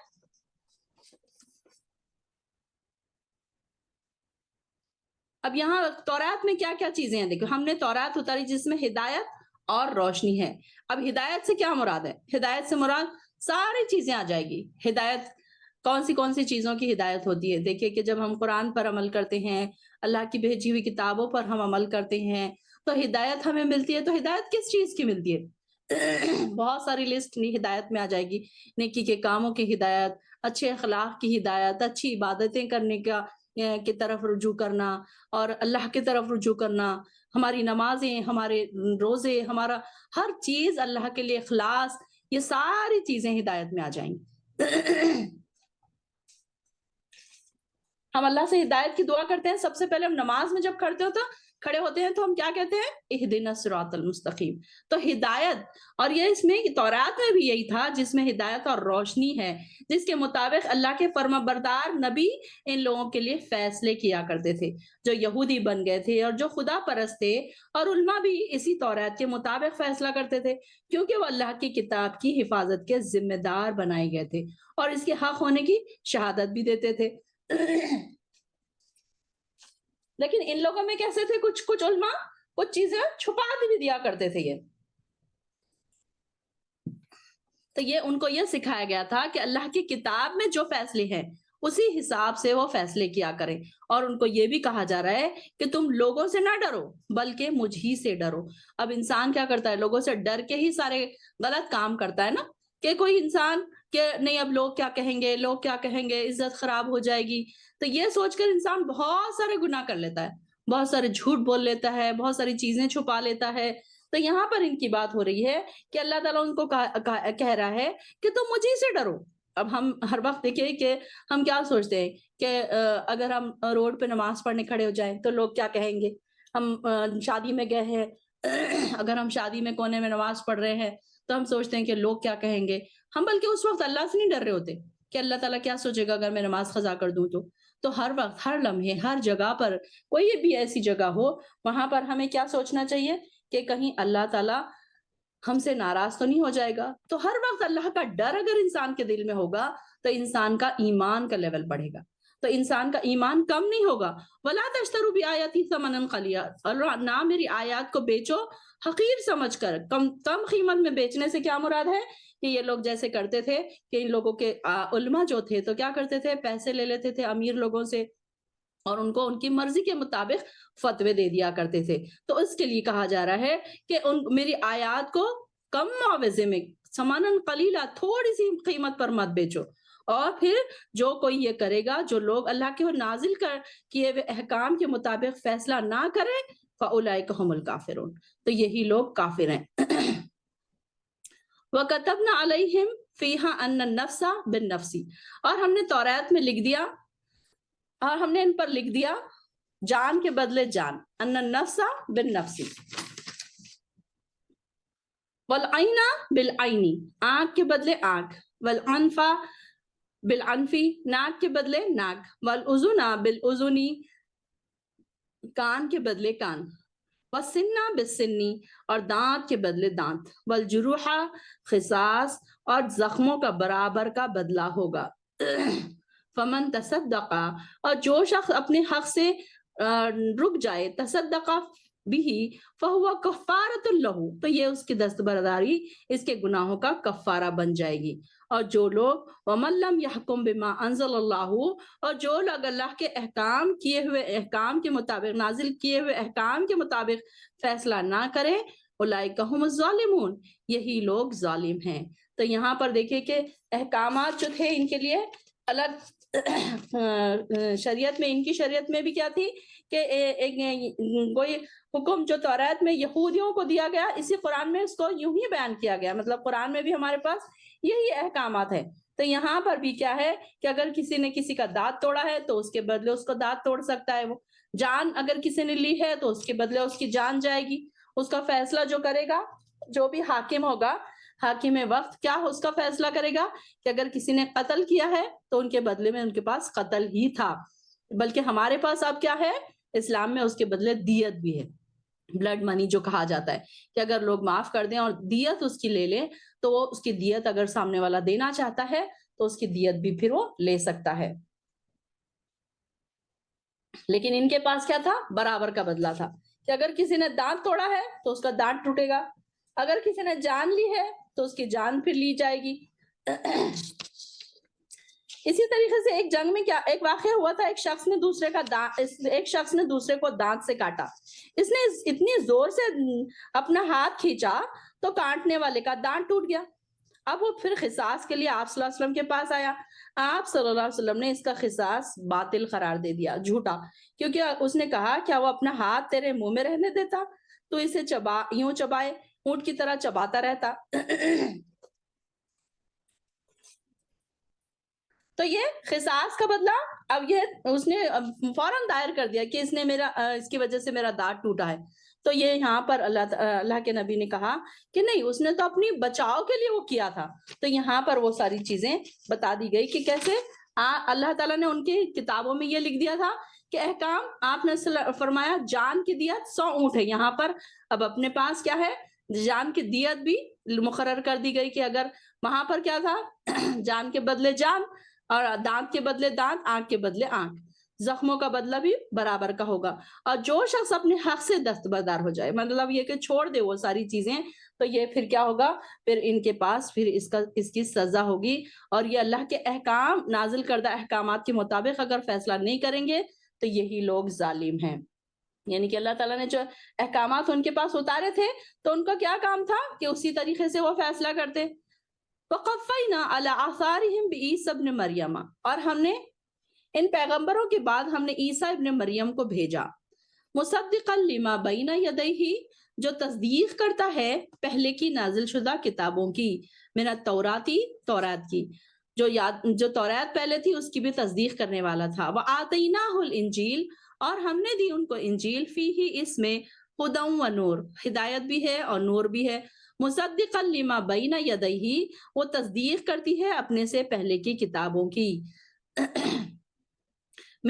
اب یہاں تورات میں کیا کیا چیزیں ہیں، دیکھو ہم نے تورات اتاری جس میں ہدایت اور روشنی ہے۔ اب ہدایت سے کیا مراد ہے؟ ہدایت سے مراد ساری چیزیں آ جائے گی۔ ہدایت کون سی چیزوں کی ہدایت ہوتی ہے؟ دیکھیے کہ جب ہم قرآن پر عمل کرتے ہیں، اللہ کی بھیجی ہوئی کتابوں پر ہم عمل کرتے ہیں تو ہدایت ہمیں ملتی ہے۔ تو ہدایت کس چیز کی ملتی ہے؟ بہت ساری لسٹ ہدایت میں آ جائے گی، نیکی کے کاموں کی ہدایت، اچھے اخلاق کی ہدایت، اچھی عبادتیں کرنے کی طرف رجوع کرنا اور اللہ کی طرف رجوع کرنا، ہماری نمازیں، ہمارے روزے، ہمارا ہر چیز اللہ کے لیے اخلاص، یہ ساری چیزیں ہدایت میں آ جائیں گی۔ ہم اللہ سے ہدایت کی دعا کرتے ہیں، سب سے پہلے ہم نماز میں جب کھڑے ہوتے ہیں تو ہم کیا کہتے ہیں؟ اہدنا الصراط المستقیم۔ تو ہدایت، اور یہ اس میں تورات میں بھی یہی تھا جس میں ہدایت اور روشنی ہے، جس کے مطابق اللہ کے فرما بردار نبی ان لوگوں کے لیے فیصلے کیا کرتے تھے جو یہودی بن گئے تھے اور جو خدا پرست تھے، اور علماء بھی اسی تورات کے مطابق فیصلہ کرتے تھے کیونکہ وہ اللہ کی کتاب کی حفاظت کے ذمہ دار بنائے گئے تھے اور اس کے حق ہونے کی شہادت بھی دیتے تھے۔ لیکن ان لوگوں میں کیسے تھے؟ کچھ علماء کچھ چیزیں چھپا بھی دیا کرتے تھے۔ یہ ان کو یہ سکھایا گیا تھا کہ اللہ کی کتاب میں جو فیصلے ہیں اسی حساب سے وہ فیصلے کیا کریں، اور ان کو یہ بھی کہا جا رہا ہے کہ تم لوگوں سے نہ ڈرو بلکہ مجھ ہی سے ڈرو۔ اب انسان کیا کرتا ہے؟ لوگوں سے ڈر کے ہی سارے غلط کام کرتا ہے نا، کہ کوئی انسان کہ نہیں اب لوگ کیا کہیں گے، لوگ کیا کہیں گے، عزت خراب ہو جائے گی، تو یہ سوچ کر انسان بہت سارے گناہ کر لیتا ہے، بہت سارے جھوٹ بول لیتا ہے، بہت ساری چیزیں چھپا لیتا ہے۔ تو یہاں پر ان کی بات ہو رہی ہے کہ اللہ تعالیٰ ان کو کہہ رہا ہے کہ تم مجھے سے ڈرو۔ اب ہم ہر وقت دیکھیں کہ ہم کیا سوچتے ہیں کہ اگر ہم روڈ پہ نماز پڑھنے کھڑے ہو جائیں تو لوگ کیا کہیں گے، ہم شادی میں گئے ہیں، اگر ہم شادی میں کونے میں نماز پڑھ رہے ہیں تو ہم سوچتے ہیں کہ لوگ کیا کہیں گے، ہم بلکہ اس وقت اللہ سے نہیں ڈر رہے ہوتے کہ اللہ تعالیٰ کیا سوچے گا اگر میں نماز قضا کر دوں تو ہر وقت، ہر لمحے، ہر جگہ پر، کوئی بھی ایسی جگہ ہو وہاں پر ہمیں کیا سوچنا چاہیے کہ کہیں اللہ تعالیٰ ہم سے ناراض تو نہیں ہو جائے گا۔ تو ہر وقت اللہ کا ڈر اگر انسان کے دل میں ہوگا تو انسان کا ایمان کا لیول بڑھے گا، تو انسان کا ایمان کم نہیں ہوگا۔ وَلَا تَشْتَرُوا بِآيَاتِي ثَمَنًا قَلِيلًا، اور نہ میری آیات کو بیچو حقیر سمجھ کر، کم قیمت میں بیچنے سے کیا مراد ہے کہ یہ لوگ جیسے کرتے تھے کہ ان لوگوں کے علماء جو تھے تو کیا کرتے تھے؟ پیسے لے لیتے تھے امیر لوگوں سے اور ان کو ان کی مرضی کے مطابق فتوے دے دیا کرتے تھے۔ تو اس کے لیے کہا جا رہا ہے کہ میری آیات کو کم معاوضے میں، ثمناً قلیلا، تھوڑی سی قیمت پر مت بیچو، اور پھر جو کوئی یہ کرے گا، جو لوگ اللہ کے نازل کیے ہوئے احکام کے مطابق فیصلہ نہ کرے فَأُولَئِكَ هُمُ الْكَافِرُونَ، تو یہی لوگ کافر ہیں۔ وَكَتَبْنَا عَلَيْهِمْ فِيهَا أَنَّ النَّفْسَ بِالنَّفْسِ، اور ہم نے تورات میں لکھ دیا، اور ہم نے ان پر لکھ دیا جان کے بدلے جان، ان النفس بالنفس، والعین بالعین، آنکھ کے بدلے آنکھ، والعنف بالعنف، ناک کے بدلے ناک، والاذن بالاذن، کان کے بدلے کان، والسن بالسن، اور دانت کے بدلے دانت، والجروح قصاص، اور زخموں کا برابر کا بدلہ ہوگا۔ فمن تصدق، اور جو شخص اپنے حق سے رک جائے، تصدق بھی فہو کفارۃ لہ، تو یہ اس کی دستبرداری اس کے گناہوں کا کفارہ بن جائے گی۔ اور جو لوگ ومن لم یحکم بما انزل اللہ، اور جو لوگ اللہ کے احکام کے مطابق، نازل کیے ہوئے احکام کے مطابق فیصلہ نہ کرے، اولئک ھم الظالمون، یہی لوگ ظالم ہیں۔ تو یہاں پر دیکھیں کہ احکامات جو تھے ان کے لیے الگ شریعت میں، ان کی شریعت میں بھی کیا تھی کہ کوئی حکم جو تورات میں یہودیوں کو دیا گیا، اسی قرآن میں اس کو یوں ہی بیان کیا گیا، مطلب قرآن میں بھی ہمارے پاس یہی احکامات ہیں تو یہاں پر بھی کیا ہے کہ اگر کسی نے کسی کا دانت توڑا ہے تو اس کے بدلے اس کو دانت توڑ سکتا ہے وہ. جان اگر کسی نے لی ہے تو اس کے بدلے اس کی جان جائے گی. اس کا فیصلہ جو کرے گا جو بھی حاکم ہوگا, حاکم وقت, کیا اس کا فیصلہ کرے گا کہ اگر کسی نے قتل کیا ہے تو ان کے بدلے میں ان کے پاس قتل ہی تھا. بلکہ ہمارے پاس اب کیا ہے, اسلام میں اس کے بدلے دیت بھی ہے, بلڈ منی جو کہا جاتا ہے, کہ اگر لوگ معاف کر دیں اور دیت اس کی لے لیں تو وہ اس کی دیت اگر سامنے والا دینا چاہتا ہے تو اس کی دیت بھی پھر وہ لے سکتا ہے. لیکن ان کے پاس کیا تھا, برابر کا بدلہ تھا, کہ اگر کسی نے دانت توڑا ہے تو اس کا دانت ٹوٹے گا, اگر کسی نے جان لی ہے تو اس کی جان پھر لی جائے گی. اسی طریقے سے ایک جنگ میں کیا ایک واقعہ ہوا تھا, ایک شخص نے دوسرے کو دانت سے کاٹا. اس نے اتنی زور سے اپنا ہاتھ کھینچا تو کاٹنے والے کا دانت ٹوٹ گیا. اب وہ پھر قصاص کے لیے آپ صلی اللہ علیہ وسلم کے پاس آیا. آپ صلی اللہ علیہ وسلم نے اس کا قصاص باطل قرار دے دیا, جھوٹا, کیونکہ اس نے کہا کیا وہ اپنا ہاتھ تیرے منہ میں رہنے دیتا, تو اسے یوں چبائے, اونٹ کی طرح چباتا رہتا. تو یہ قصاص کا بدلہ اب یہ اس نے فوراً دائر کر دیا کہ اس کی وجہ سے میرا دانت ٹوٹا ہے. تو یہ یہاں پر اللہ کے نبی نے کہا کہ نہیں, اس نے تو اپنی بچاؤ کے لیے وہ کیا تھا. تو یہاں پر وہ ساری چیزیں بتا دی گئی کہ کیسے اللہ تعالیٰ نے ان کی کتابوں میں یہ لکھ دیا تھا کہ احکام, آپ نے فرمایا جان کی دیت 100 اونٹ ہے. یہاں پر اب اپنے پاس کیا ہے, جان کی دیت بھی مقرر کر دی گئی کہ اگر وہاں پر کیا تھا, جان کے بدلے جان, اور دانت کے بدلے دانت, آنکھ کے بدلے آنکھ, زخموں کا بدلہ بھی برابر کا ہوگا. اور جو شخص اپنے حق سے دستبردار ہو جائے, مطلب یہ کہ چھوڑ دے وہ ساری چیزیں, تو یہ پھر کیا ہوگا, پھر ان کے پاس پھر اس کی سزا ہوگی. اور یہ اللہ کے احکام, نازل کردہ احکامات کے مطابق اگر فیصلہ نہیں کریں گے تو یہی لوگ ظالم ہیں. یعنی کہ اللہ تعالیٰ نے جو احکامات ان کے پاس اتارے تھے تو ان کا کیا کام تھا کہ اسی طریقے سے وہ فیصلہ کرتے. وَقَفَّيْنَا عَلَىٰ آثَارِهِمْ بِعِيسَىٰ ابْنِ مَرْيَمَ, اور ہم نے ان پیغمبروں کے بعد ہم نے عیسیٰ ابن مریم کو بھیجا. مُصَدِّقًا لِمَا بَيْنَ يَدَيْهِ, جو تصدیق کرتا ہے پہلے کی نازل شدہ کتابوں کی, من التوراتی, تورات کی, جو تورات پہلے تھی اس کی بھی تصدیق کرنے والا تھا. وَآتَيْنَاهُ الْإِنْجِيلَ, اور ہم نے دی ان کو انجیل, فِيهِ, اس میں, هُدًى وَنُورٌ, ہدایت بھی ہے اور نور بھی ہے. مصدقا لما بین یدیہ, وہ تصدیق کرتی ہے اپنے سے پہلے کی کتابوں کی.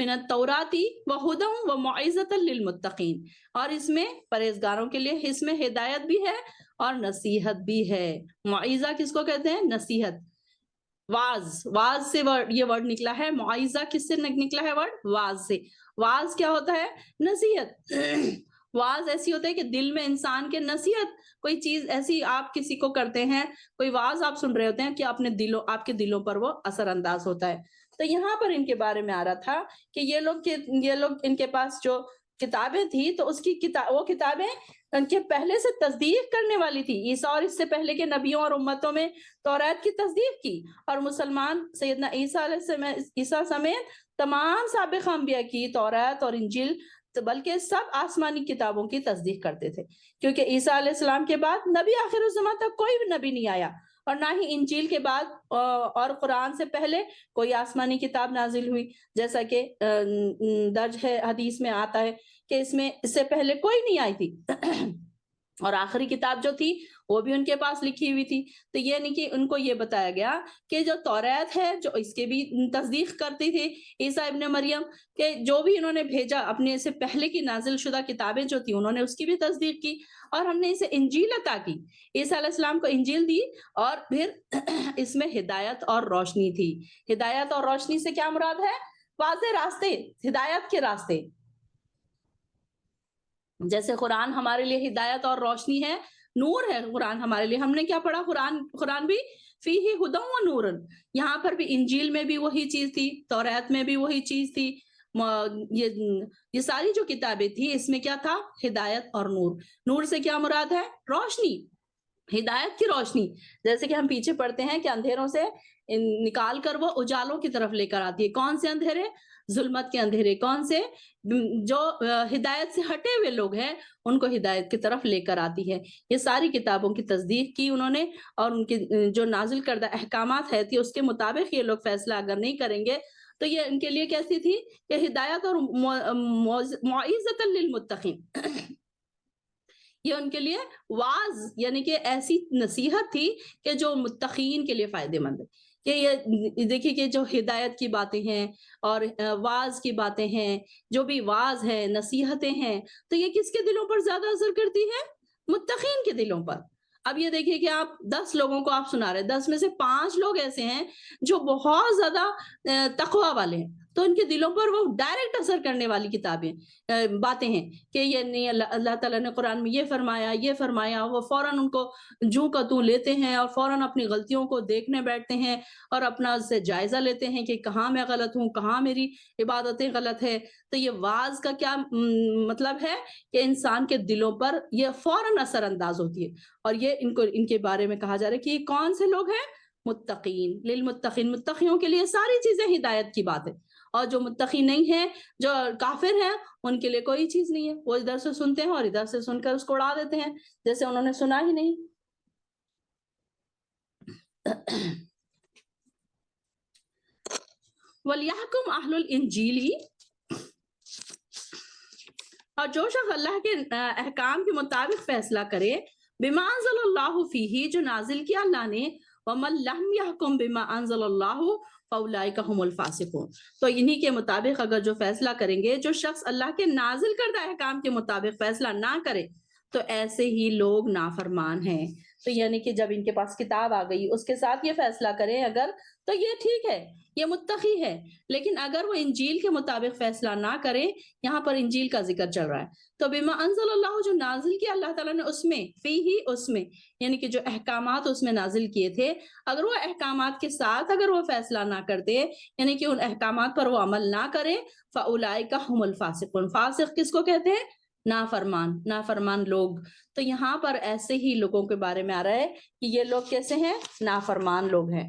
من التوراتی وہدی وموعظۃ للمتقین, اور اس میں پرہیزگاروں کے لیے اس میں ہدایت بھی ہے اور نصیحت بھی ہے. موعظہ کس کو کہتے ہیں, نصیحت. واز سے یہ ورڈ نکلا ہے, موعظہ کس سے نکلا ہے ورڈ, واز سے. واز کیا ہوتا ہے, نصیحت. واز ایسی ہوتا ہے کہ دل میں انسان کے نصیحت, کوئی چیز ایسی آپ کسی کو کرتے ہیں, کوئی واز آپ سن رہے ہوتے ہیں کہ آپ کے دلوں پر وہ اثر انداز ہوتا ہے. تو یہاں پر ان کے بارے میں آ رہا تھا کہ یہ لوگ ان کے پاس جو کتابیں تھی تو وہ کتابیں ان کے پہلے سے تصدیق کرنے والی تھی. عیسیٰ اور اس سے پہلے کے نبیوں اور امتوں میں تورات کی تصدیق کی, اور مسلمان سیدنا عیسیٰ سمیت تمام سابق انبیاء کی تورات اور انجیل, بلکہ سب آسمانی کتابوں کی تصدیق کرتے تھے, کیونکہ عیسیٰ علیہ السلام کے بعد نبی آخر الزمان تک کوئی بھی نبی نہیں آیا, اور نہ ہی انجیل کے بعد اور قرآن سے پہلے کوئی آسمانی کتاب نازل ہوئی, جیسا کہ درج ہے حدیث میں آتا ہے کہ اس سے پہلے کوئی نہیں آئی تھی. اور آخری کتاب جو تھی وہ بھی ان کے پاس لکھی ہوئی تھی. تو یہ نہیں کہ ان کو یہ بتایا گیا کہ جو تورات ہے جو اس کے بھی تصدیق کرتی تھی عیسیٰ ابن مریم, کہ جو بھی انہوں نے بھیجا اپنے سے پہلے کی نازل شدہ کتابیں جو تھی انہوں نے اس کی بھی تصدیق کی, اور ہم نے اسے انجیل عطا کی. عیسیٰ علیہ السلام کو انجیل دی, اور پھر اس میں ہدایت اور روشنی تھی. ہدایت اور روشنی سے کیا مراد ہے, واضح راستے, ہدایت کے راستے. جیسے قرآن ہمارے لیے ہدایت اور روشنی ہے, نور ہے قرآن ہمارے لیے. ہم نے کیا پڑھا, قرآن بھی فیہ ہدی و نور, یہاں پر بھی انجیل میں بھی وہی چیز تھی, تورات میں بھی وہی چیز تھی. یہ ساری جو کتابیں تھی اس میں کیا تھا, ہدایت اور نور. نور سے کیا مراد ہے, روشنی, ہدایت کی روشنی. جیسے کہ ہم پیچھے پڑھتے ہیں کہ اندھیروں سے نکال کر وہ اجالوں کی طرف لے کر آتی ہے. کون سے اندھیرے, ظلمت کے اندھیرے کون سے؟ جو ہدایت سے ہٹے ہوئے لوگ ہیں ان کو ہدایت کی طرف لے کر آتی ہے۔ یہ ساری کتابوں کی تصدیق کی انہوں نے، اور ان کے جو نازل کردہ احکامات ہے تھی اس کے مطابق یہ لوگ فیصلہ اگر نہیں کریں گے تو یہ ان کے لیے کیسی تھی کہ ہدایت اور موعظۃ للمتقین، یہ ان کے لیے واعظ یعنی کہ ایسی نصیحت تھی کہ جو متقین کے لیے فائدہ مند ہے۔ کہ یہ دیکھیے کہ جو ہدایت کی باتیں ہیں اور واعظ کی باتیں ہیں، جو بھی واعظ ہے، نصیحتیں ہیں، تو یہ کس کے دلوں پر زیادہ اثر کرتی ہے؟ متقین کے دلوں پر۔ اب یہ دیکھیے کہ آپ 10 لوگوں کو آپ سنا رہے ہیں، 10 میں سے 5 لوگ ایسے ہیں جو بہت زیادہ تقوی والے ہیں، تو ان کے دلوں پر وہ ڈائریکٹ اثر کرنے والی کتابیں باتیں ہیں کہ یہ نہیں، اللہ تعالیٰ نے قرآن میں یہ فرمایا، یہ فرمایا، وہ فوراً ان کو جوں کا توں لیتے ہیں اور فوراً اپنی غلطیوں کو دیکھنے بیٹھتے ہیں اور اپنا اس سے جائزہ لیتے ہیں کہ کہاں میں غلط ہوں، کہاں میری عبادتیں غلط ہے۔ تو یہ واعظ کا کیا مطلب ہے کہ انسان کے دلوں پر یہ فوراً اثر انداز ہوتی ہے، اور یہ ان کے بارے میں کہا جا رہا ہے کہ یہ کون سے لوگ ہیں؟ متقین، للمتقین، متقیوں کے لیے ساری چیزیں ہدایت کی بات ہے، اور جو متقی نہیں ہیں، جو کافر ہیں، ان کے لیے کوئی چیز نہیں ہے، وہ ادھر سے سنتے ہیں اور ادھر سے سن کر اس کو اڑا دیتے ہیں جیسے انہوں نے سنا ہی نہیں۔ وَلْيَحْكُمْ أَهْلُ الْإِنْجِيلِ، اور جو شخص اللہ کے احکام کے مطابق فیصلہ کرے، بما انزل اللہ فیہ، جو نازل کیا اللہ نے، ومن لم يحکم بما انزل اللہ فاولئک هم الفاسقون، تو انہی کے مطابق اگر جو فیصلہ کریں گے، جو شخص اللہ کے نازل کردہ احکام کے مطابق فیصلہ نہ کرے تو ایسے ہی لوگ نافرمان ہیں۔ تو یعنی کہ جب ان کے پاس کتاب آ گئی اس کے ساتھ یہ فیصلہ کریں اگر، تو یہ ٹھیک ہے، یہ متقی ہے، لیکن اگر وہ انجیل کے مطابق فیصلہ نہ کرے، یہاں پر انجیل کا ذکر چل رہا ہے، تو بما انزل اللہ، جو نازل کیا اللہ تعالیٰ نے اس میں، فی ہی، اس میں، یعنی کہ جو احکامات اس میں نازل کیے تھے، اگر وہ احکامات کے ساتھ اگر وہ فیصلہ نہ کرتے، یعنی کہ ان احکامات پر وہ عمل نہ کرے، فاولئک هم الفاسقون، فاسق کس کو کہتے ہیں؟ نافرمان، نافرمان لوگ۔ تو یہاں پر ایسے ہی لوگوں کے بارے میں آ رہا ہے کہ یہ لوگ کیسے ہیں؟ نافرمان لوگ ہیں۔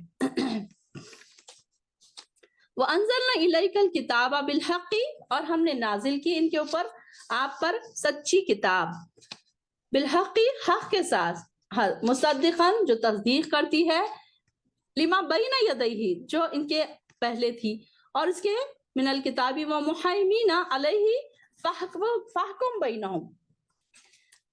وَأَنزَلْنَا إِلَيْكَ الْكِتَابَ بِالْحَقِّ، اور ہم نے نازل کی ان کے اوپر، آپ پر، سچی کتاب، بالحق، حق کے ساتھ، مصدقاً، جو تصدیق کرتی ہے، لما بین یدیہ، جو ان کے پہلے تھی، اور اس کے من الکتاب ومحیمین علیہ فاحکم بینہم،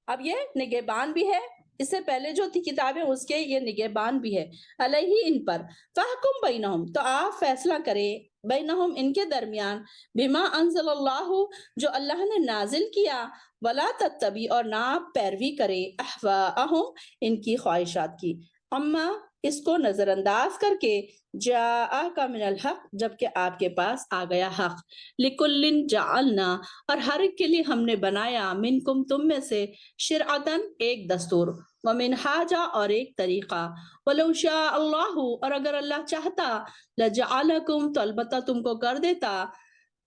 اب یہ نگہبان بھی ہے، اس سے پہلے جو تھی کتابیں اس کے یہ نگہبان بھی ہے، علیہ، ان پر، فاحکم بینہم، تو آپ فیصلہ کریں، بینہم، ان کے درمیان، بما انزل اللہ، جو اللہ نے نازل کیا، ولا تتبع، اور نہ آپ پیروی کرے، اہواءہم، ان کی خواہشات کی، اما، اس کو نظر انداز کر کے، جاءک من الحق، جبکہ آپ کے پاس آ گیا حق، لکل جعلنا، اور ہر ایک کے لیے ہم نے بنایا، منکم، تم میں سے، شرعتن، ایک دستور، ومنہاجا، اور ایک طریقہ، ولو شاء اللہ، اور اگر اللہ چاہتا، لجعلکم، تو البتہ تم کو کر دیتا،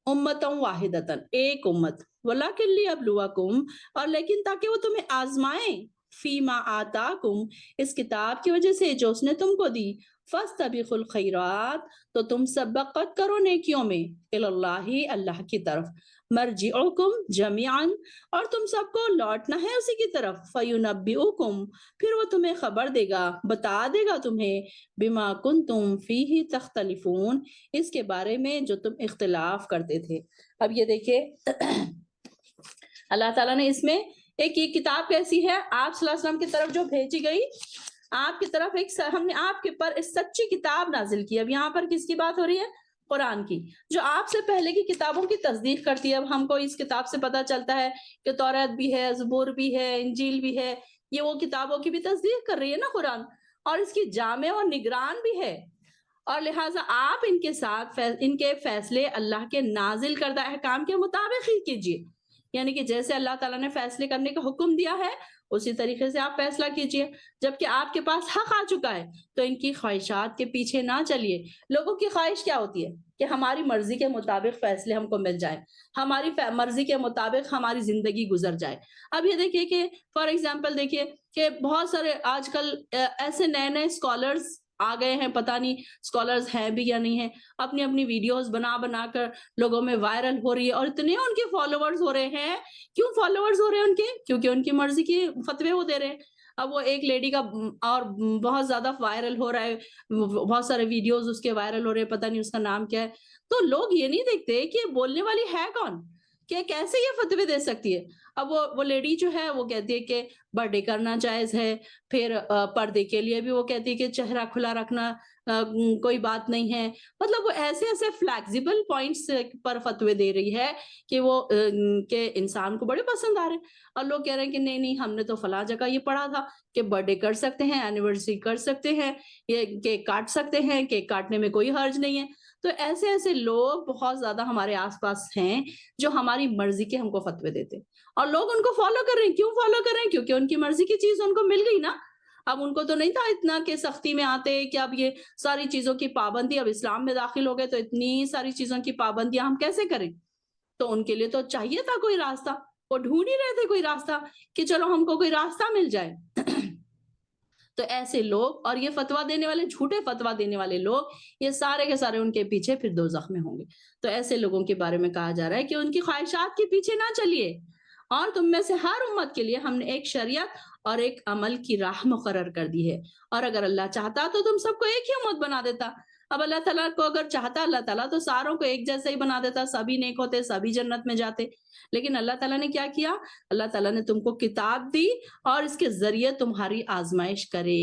امتاً واحدتاً، ایک امت، ولکن لیبلوکم، اور لیکن تاکہ وہ تمہیں آزمائیں، فیما آتاکم، اس کتاب کی وجہ سے جو اس نے تم کو دی، فاستبقوا الخیرات، تو تم سبقت کرو نیکیوں میں، اللہ، اللہ کی طرف، مرجعکم جمیعاً، اور تم سب کو لوٹنا ہے اسی کی طرف، فینبئکم، پھر وہ تمہیں خبر دے گا، بتا دے گا تمہیں، بما کنتم فیہ تختلفون، اس کے بارے میں جو تم اختلاف کرتے تھے۔ اب یہ دیکھیں اللہ تعالیٰ نے اس میں ایک یہ کتاب کیسی ہے، آپ صلی اللہ علیہ وسلم کی طرف جو بھیجی گئی، آپ کی طرف ایک، ہم نے آپ کے پر اس سچی کتاب نازل کی۔ اب یہاں پر کس کی بات ہو رہی ہے؟ قرآن کی، جو آپ سے پہلے کی کتابوں کی تصدیق کرتی ہے۔ اب ہم کو اس کتاب سے پتہ چلتا ہے کہ توریت بھی ہے، زبور بھی ہے، انجیل بھی ہے، یہ وہ کتابوں کی بھی تصدیق کر رہی ہے نا قرآن، اور اس کی جامع اور نگران بھی ہے، اور لہٰذا آپ ان کے ساتھ ان کے فیصلے اللہ کے نازل کردہ احکام کے مطابق ہی کیجیے، یعنی کہ جیسے اللہ تعالیٰ نے فیصلے کرنے کا حکم دیا ہے اسی طریقے سے آپ فیصلہ کیجیے، جبکہ آپ کے پاس حق آ چکا ہے تو ان کی خواہشات کے پیچھے نہ چلیے۔ لوگوں کی خواہش کیا ہوتی ہے کہ ہماری مرضی کے مطابق فیصلے ہم کو مل جائے، ہماری مرضی کے مطابق ہماری زندگی گزر جائے۔ اب یہ دیکھیے کہ فار ایگزامپل دیکھیے کہ بہت سارے آج کل ایسے نئے نئے اسکالرز آ گئے ہیں, پتہ نہیں اسکالرز ہیں بھی یا نہیں ہیں, اپنی اپنی ویڈیوز بنا بنا کر لوگوں میں وائرل ہو رہی ہے, اور اتنے ان کے فالوورز ہو رہے ہیں. کیوں فالوورز ہو رہے ہیں ان کے؟ کیونکہ ان کی مرضی کے فتوے وہ دے رہے ہیں. اب وہ ایک لیڈی کا اور بہت زیادہ وائرل ہو رہا ہے, بہت سارے ویڈیوز اس کے وائرل ہو رہے ہیں, پتہ نہیں اس کا نام کیا ہے. تو لوگ یہ نہیں دیکھتے کہ بولنے والی ہے کون, کہ کیسے یہ فتوے دے سکتی ہے. اب وہ لیڈی جو ہے وہ کہتی ہے کہ برتھ ڈے کرنا جائز ہے, پھر پردے کے لیے بھی وہ کہتی ہے کہ چہرہ کھلا رکھنا کوئی بات نہیں ہے. مطلب وہ ایسے ایسے فلیکسیبل پوائنٹس پر فتوے دے رہی ہے کہ وہ کہ انسان کو بڑے پسند آ رہے ہیں, اور لوگ کہہ رہے ہیں کہ نہیں نہیں, ہم نے تو فلاں جگہ یہ پڑھا تھا کہ برتھ ڈے کر سکتے ہیں, اینیورسری کر سکتے ہیں, یہ کیک کاٹ سکتے ہیں, کیک کاٹنے میں کوئی حرج نہیں ہے. تو ایسے ایسے لوگ بہت زیادہ ہمارے آس پاس ہیں جو ہماری مرضی کے ہم کو فتوے دیتے ہیں, اور لوگ ان کو فالو کر رہے ہیں. کیوں فالو کر رہے ہیں؟ کیونکہ ان کی مرضی کی چیز ان کو مل گئی نا. اب ان کو تو نہیں تھا اتنا کہ سختی میں آتے کہ اب یہ ساری چیزوں کی پابندی, اب اسلام میں داخل ہو گئے تو اتنی ساری چیزوں کی پابندیاں ہم کیسے کریں. تو ان کے لیے تو چاہیے تھا کوئی راستہ, وہ ڈھونڈ ہی رہے تھے کوئی راستہ کہ چلو ہم کو کوئی راستہ مل جائے. تو ایسے لوگ اور یہ فتویٰ دینے والے, جھوٹے فتویٰ دینے والے لوگ, یہ سارے کے سارے ان کے پیچھے پھر دوزخ میں ہوں گے. تو ایسے لوگوں کے بارے میں کہا جا رہا ہے کہ ان کی خواہشات کے پیچھے نہ چلیے, اور تم میں سے ہر امت کے لیے ہم نے ایک شریعت اور ایک عمل کی راہ مقرر کر دی ہے, اور اگر اللہ چاہتا تو تم سب کو ایک ہی امت بنا دیتا. اب اللہ تعالیٰ کو اگر چاہتا اللہ تعالیٰ تو ساروں کو ایک جیسا ہی بنا دیتا, سبھی نیک ہوتے, سبھی جنت میں جاتے. لیکن اللہ تعالیٰ نے کیا کیا؟ اللہ تعالیٰ نے تم کو کتاب دی اور اس کے ذریعے تمہاری آزمائش کرے.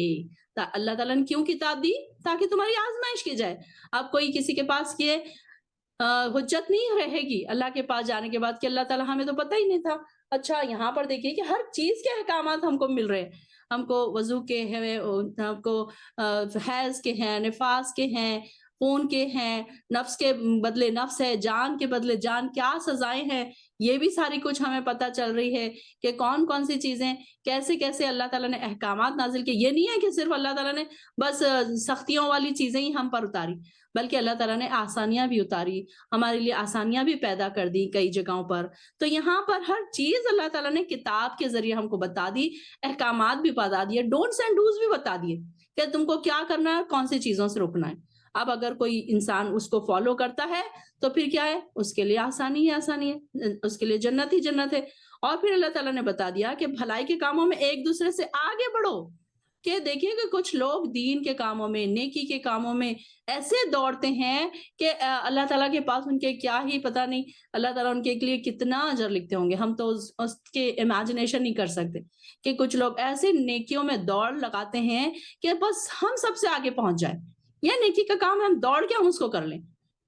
اللہ تعالیٰ نے کیوں کتاب دی؟ تاکہ تمہاری آزمائش کی جائے. اب کوئی کسی کے پاس یہ حجت نہیں رہے گی اللہ کے پاس جانے کے بعد کہ اللہ تعالیٰ ہمیں تو پتہ ہی نہیں تھا. اچھا یہاں پر دیکھیے کہ ہر چیز کے احکامات ہم کو مل رہے ہیں. ہم کو وضو کے ہیں, ہم کو حیض کے ہیں, نفاس کے ہیں, خون کے ہیں, نفس کے بدلے نفس ہے, جان کے بدلے جان, کیا سزائیں ہیں, یہ بھی ساری کچھ ہمیں پتہ چل رہی ہے کہ کون کون سی چیزیں کیسے کیسے اللہ تعالیٰ نے احکامات نازل کیے. یہ نہیں ہے کہ صرف اللہ تعالیٰ نے بس سختیوں والی چیزیں ہی ہم پر اتاری, بلکہ اللہ تعالیٰ نے آسانیاں بھی اتاری, ہمارے لیے آسانیاں بھی پیدا کر دی کئی جگہوں پر. تو یہاں پر ہر چیز اللہ تعالیٰ نے کتاب کے ذریعے ہم کو بتا دی, احکامات بھی بتا دیے, ڈونٹس اینڈ ڈوز بھی بتا دیے کہ تم کو کیا کرنا ہے, کون سی چیزوں سے رکنا ہے. اب اگر کوئی انسان اس کو فالو کرتا ہے تو پھر کیا ہے, اس کے لیے آسانی ہی آسانی ہے, اس کے لیے جنت ہی جنت ہے. اور پھر اللہ تعالیٰ نے بتا دیا کہ بھلائی کے کاموں میں ایک دوسرے سے آگے بڑھو. کہ دیکھیے کہ کچھ لوگ دین کے کاموں میں, نیکی کے کاموں میں ایسے دوڑتے ہیں کہ اللہ تعالیٰ کے پاس ان کے کیا ہی پتہ نہیں, اللہ تعالیٰ ان کے لیے کتنا اجر لکھتے ہوں گے, ہم تو اس کے امیجنیشن نہیں کر سکتے. کہ کچھ لوگ ایسے نیکیوں میں دوڑ لگاتے ہیں کہ بس ہم سب سے آگے پہنچ جائیں, یہ نیکی کا کام ہے, ہم دوڑ کے ہم اس کو کر لیں.